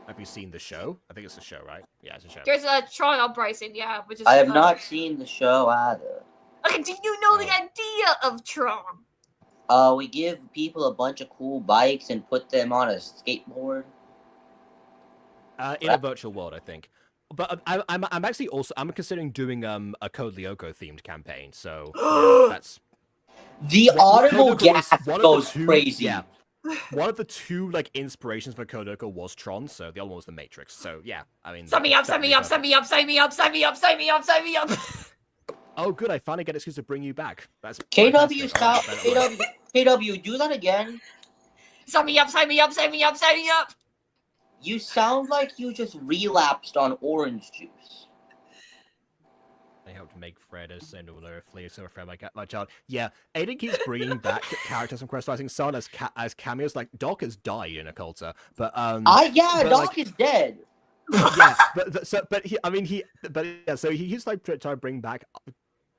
Have you seen the show? I think it's a show, right? Yeah, it's a show. There's a Tron Uprising, yeah, which is. I have not seen the show either. Okay, do you know the idea of Tron? We give people a bunch of cool bikes and put them on a skateboard. In a virtual world, I think. But I'm actually also considering doing a Code Lyoko themed campaign. So that's the audible gasp goes crazy. Yeah, one of the two like inspirations for Code Lyoko was Tron. So the other one was the Matrix. So yeah, I mean. Sign me up! Oh, good! I finally get an excuse to bring you back. That's KW stop. KW, do that again. Sign me up! You sound like you just relapsed on orange juice. I helped make Fred as similar flavor to Fred, my child. Yeah, Aiden keeps bringing back characters from Quest Rising Sun as cameos. Like Doc has died in Occulta, but Doc is dead. Yeah, so he used to like try to bring back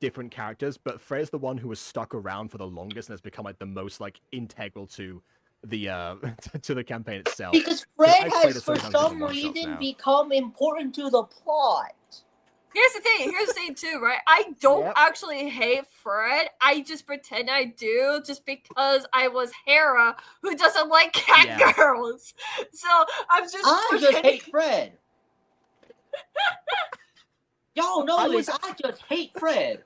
different characters, but Fred's the one who was stuck around for the longest and has become like the most like integral to the to the campaign itself. Because Fred has for some reason become important to the plot. Here's the thing too, right? I don't actually hate Fred. I just pretend I do, just because I was Hera, who doesn't like cat girls. So I just hate Fred. Yo, no, I just hate Fred.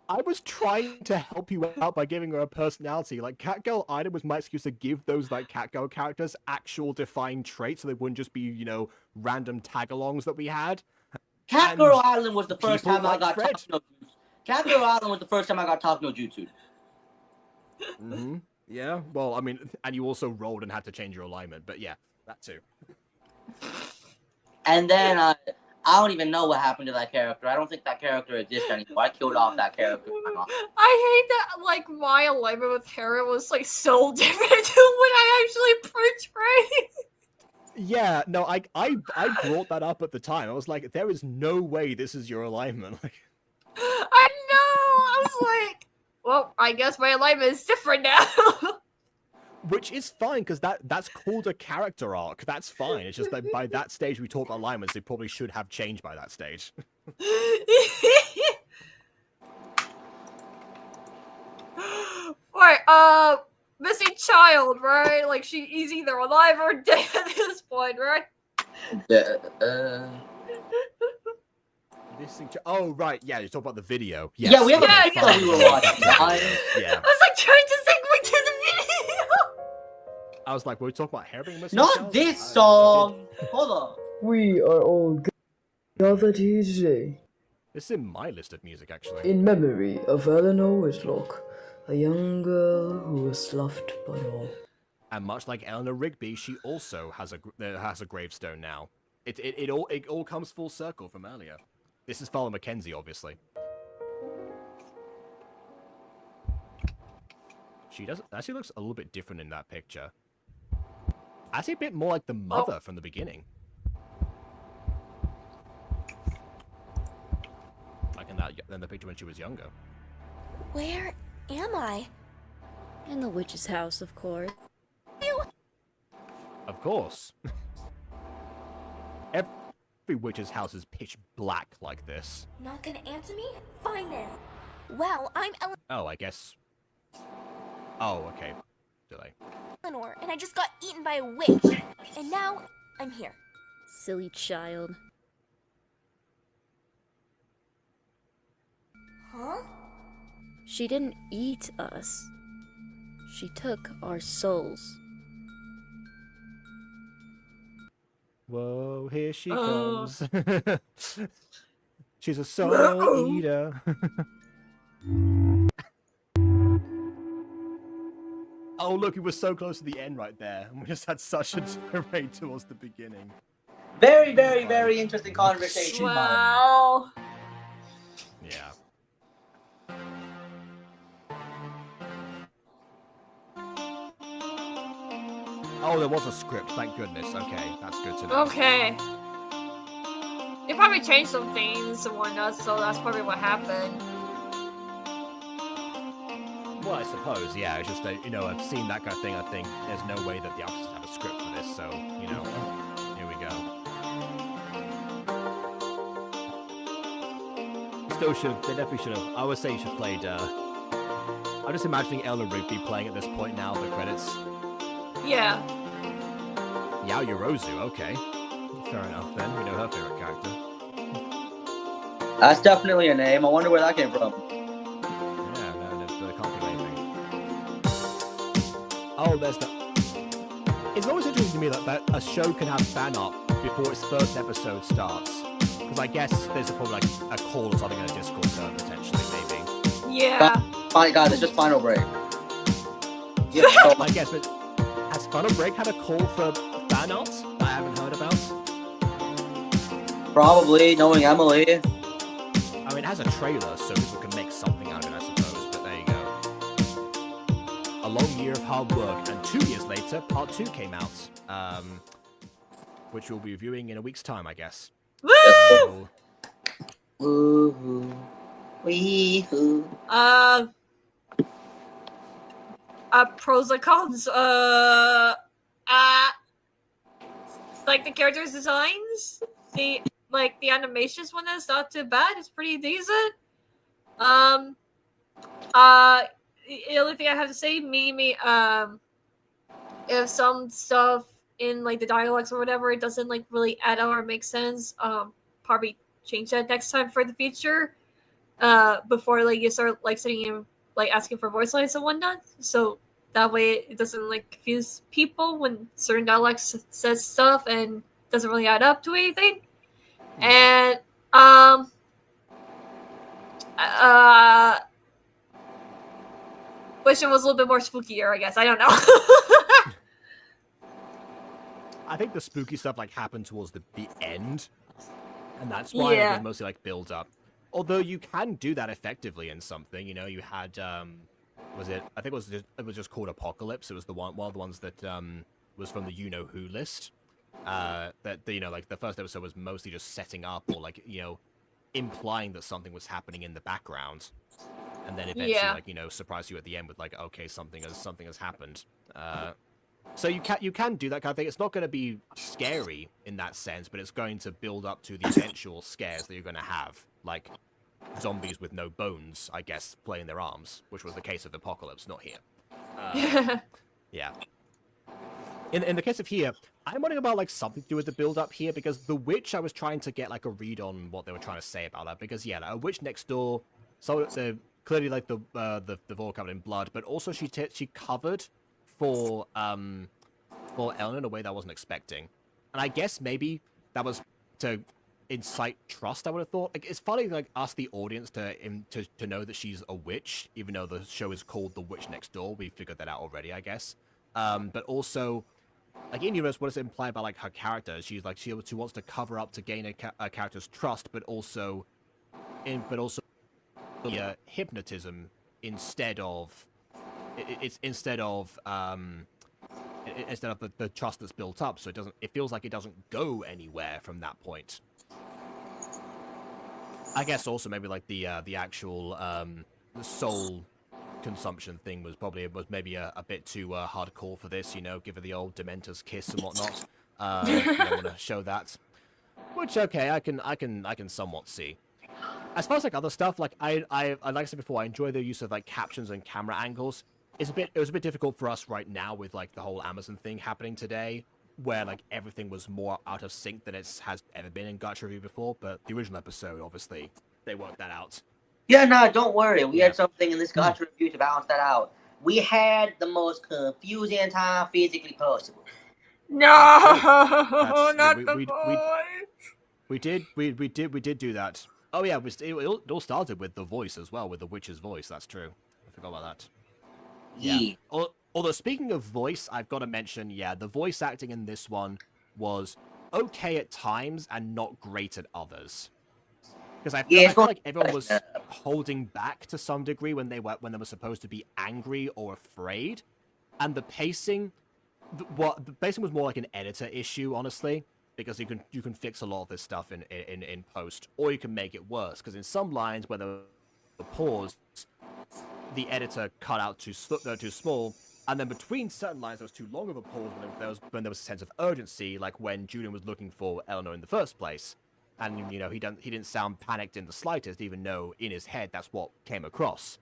I was trying to help you out by giving her a personality. Like, Catgirl Ida was my excuse to give those, like, Catgirl characters actual defined traits so they wouldn't just be, you know, random tag-alongs that we had. Catgirl Island was the first time I got Talk no Jutsu. Catgirl Island was the first time I got Talk no Jutsu. Mm-hmm. Yeah, well, I mean, and you also rolled and had to change your alignment, but yeah, that too. And then I don't even know what happened to that character. I don't think that character exists anymore. I killed off that character. I hate that, like, my alignment with Hera was, like, so different to what I actually portrayed. Yeah, no, I brought that up at the time. I was like, there is no way this is your alignment. Like, I know! I was like, well, I guess my alignment is different now. which is fine, because that's called a character arc. That's fine. It's just that by that stage we talk about alignments, they probably should have changed by that stage. Right, missing child, right? Like, he's either alive or dead at this point, right? Oh, right, yeah, you talk about the video. Yes. Yeah, we have Yeah, a video we were watching. Yeah. I was like trying to segue to the video. I was like, were we talking about hair being missing? Not this song! Hold on. We are all gathered here today This is in my list of music, actually. in memory of Eleanor Whitlock, a young girl who was loved by all. And much like Eleanor Rigby, she also has a gravestone now. It all comes full circle from earlier. This is Fowler Mackenzie, obviously. She actually looks a little bit different in that picture. Actually, a bit more like the mother from the beginning. Like in the picture when she was younger. Where am I? In the witch's house, of course. Of course. Every witch's house is pitch black like this. Not gonna answer me? Fine then. Well, I'm Oh, I guess. Oh, okay. Delay. Eleanor, and I just got eaten by a witch. And now, I'm here. Silly child. Huh? She didn't eat us. She took our souls. Whoa, here she comes. She's a soul eater. Oh, look, we were so close to the end right there. And we just had such a tirade towards the beginning. Very, very, very interesting conversation. Wow. Yeah. Oh, there was a script, thank goodness. Okay, that's good to know. Okay. They probably changed some things and whatnot, so that's probably what happened. Well, I suppose, yeah. It's just that, you know, I've seen that kind of thing. I think there's no way that the artists have a script for this, so, you know, here we go. Still they definitely should have. I would say you should have played, I'm just imagining Eleanor Rigby playing at this point now, the credits. Yeah. Yao Yorozu, okay. Fair enough then, we know her favorite character. That's definitely a name. I wonder where that came from. Yeah, no, I can't think of anything. Oh, there's the... It's always interesting to me that a show can have fan art before its first episode starts. Because I guess there's probably like a call or something in a Discord server, potentially, maybe. Yeah. Fine, guys, it's just Final Break. Yeah, I guess, but has Final Break had a call for fan art that I haven't heard about? Probably, knowing Emily. I mean, it has a trailer, so people can make something out of it, I suppose, but there you go. A long year of hard work, and 2 years later, part 2 came out, which we'll be reviewing in a week's time, I guess. Woo! Woo-hoo. Wee-hoo. Pros and cons. Like the characters' designs, the animations one is not too bad. It's pretty decent. The only thing I have to say, if some stuff in like the dialogues or whatever, it doesn't like really add up or make sense, probably change that next time for the future. Before like you start like sitting in like asking for voice lines and whatnot. So that way it doesn't like confuse people when certain dialects says stuff and doesn't really add up to anything. And wish it was a little bit more spookier, I guess. I don't know. I think the spooky stuff like happened towards the end, and that's why it was mostly like build up. Although you can do that effectively in something, you know, you had was it? I think it was just called Apocalypse. It was one of the ones that was from the You Know Who list. That you know, like the first episode was mostly just setting up or like you know, implying that something was happening in the background, and then eventually like you know surprise you at the end with like okay something has happened. So you can do that kind of thing. It's not going to be scary in that sense, but it's going to build up to the eventual scares that you're going to have, like zombies with no bones, I guess, playing their arms, which was the case of Apocalypse, not here. Yeah. In the case of here, I'm wondering about like something to do with the build up here because the witch, I was trying to get like a read on what they were trying to say about that because yeah, a witch next door, so clearly like the floor covered in blood, but also she covered for Eleanor in a way that I wasn't expecting, and I guess maybe that was to incite trust. I would have thought. Like it's funny, like ask the audience to know that she's a witch, even though the show is called The Witch Next Door. We figured that out already, I guess. But also, like in universe, what does it imply about like her character? She's like she wants to cover up to gain a character's trust, but also hypnotism instead of the trust that's built up, so it feels like it doesn't go anywhere from that point. I guess also maybe like the actual soul consumption thing was maybe a bit too hardcore for this, you know, give her the old Dementor's kiss and whatnot. You don't want to show that, which okay, I can somewhat see. As far as like other stuff, like I like I said before, I enjoy the use of like captions and camera angles. It was a bit difficult for us right now with like the whole Amazon thing happening today, where like everything was more out of sync than it has ever been in Gacha Review before. But the original episode, obviously, they worked that out. Yeah, no, don't worry. We had something in this Gacha Review to balance that out. We had the most confusing time physically possible. No, not the voice. We did do that. Oh yeah, it all started with the voice as well, with the witch's voice. That's true. I forgot about that. Yeah. Although speaking of voice, I've got to mention, yeah, the voice acting in this one was okay at times and not great at others. Because I feel like everyone was holding back to some degree when they were supposed to be angry or afraid, and the pacing was more like an editor issue, honestly. Because you can fix a lot of this stuff in post, or you can make it worse. Because in some lines where the pause, the editor cut out too small, and then between certain lines there was too long of a pause when there was a sense of urgency, like when Julian was looking for Eleanor in the first place, and you know he didn't sound panicked in the slightest, even though in his head that's what came across.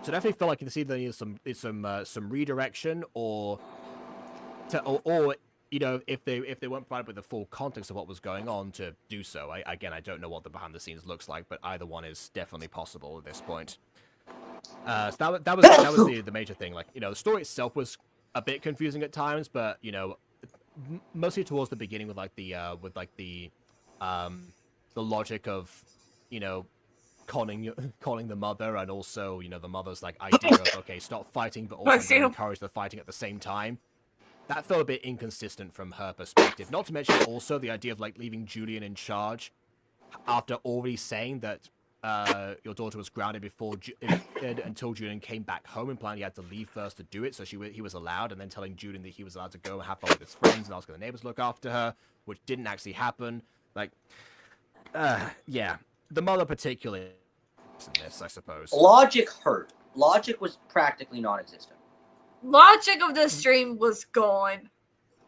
So I definitely feel like it's either some redirection or you know, if they weren't provided with the full context of what was going on to do so. I don't know what the behind the scenes looks like, but either one is definitely possible at this point. So that was the major thing. Like, you know, the story itself was a bit confusing at times, but you know, mostly towards the beginning with the logic of, you know, calling the mother, and also, you know, the mother's like idea of okay, stop fighting, but also encourage the fighting at the same time. That felt a bit inconsistent from her perspective. Not to mention also the idea of like leaving Julian in charge after already saying that your daughter was grounded until Julian came back home, implying he had to leave first to do it. So he was allowed, and then telling Julian that he was allowed to go and have fun with his friends and asking the neighbors to look after her, which didn't actually happen. Like, yeah, the mother particularly in this, I suppose. Logic hurt. Logic was practically non-existent. Logic of the stream was gone.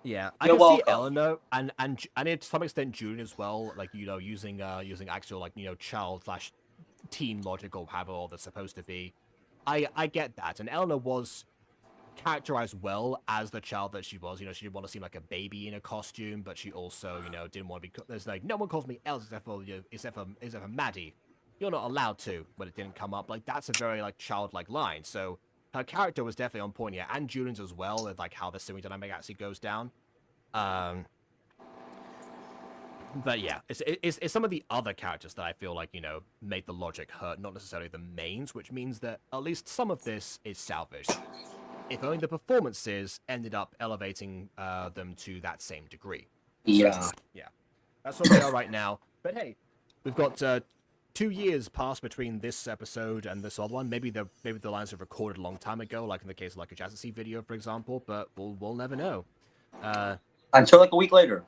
Yeah, I can see Eleanor and to some extent Julian as well, like, you know, using actual, like, you know, child/teen logic or however all that's supposed to be. I get that, and Eleanor was characterized well as the child that she was. You know, she didn't want to seem like a baby in a costume, but she also, you know, didn't want to be. There's like no one calls me Elsa except for Maddie. You're not allowed to when it didn't come up. Like, that's a very like childlike line. So her character was definitely on point here, and Julian's as well, with like how the sibling dynamic actually goes down. But yeah, it's some of the other characters that I feel like, you know, made the logic hurt, not necessarily the mains, which means that at least some of this is salvaged. If only the performances ended up elevating them to that same degree. Yeah. So, yeah. That's where we are right now. But hey, we've got 2 years passed between this episode and this other one. Maybe the lines are recorded a long time ago, like in the case of like a Jazzy video, for example, but we'll never know. Until like a week later.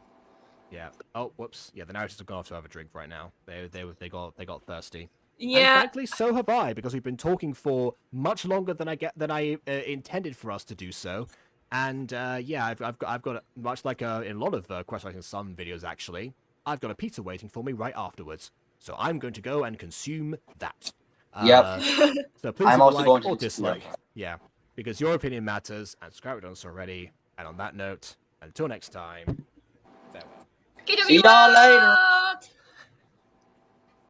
Yeah. Oh, whoops. Yeah, the narrators have gone off to have a drink right now. They got thirsty. Yeah. And frankly, so have I, because we've been talking for much longer than I intended for us to do so. And yeah, I've got much like in a lot of Quest Writing Sun videos actually, I've got a pizza waiting for me right afterwards. So I'm going to go and consume that. Yep. So please I'm also like going to or dislike. Yeah, because your opinion matters, and subscribe if you don't already. And on that note, until next time, farewell. See y'all later.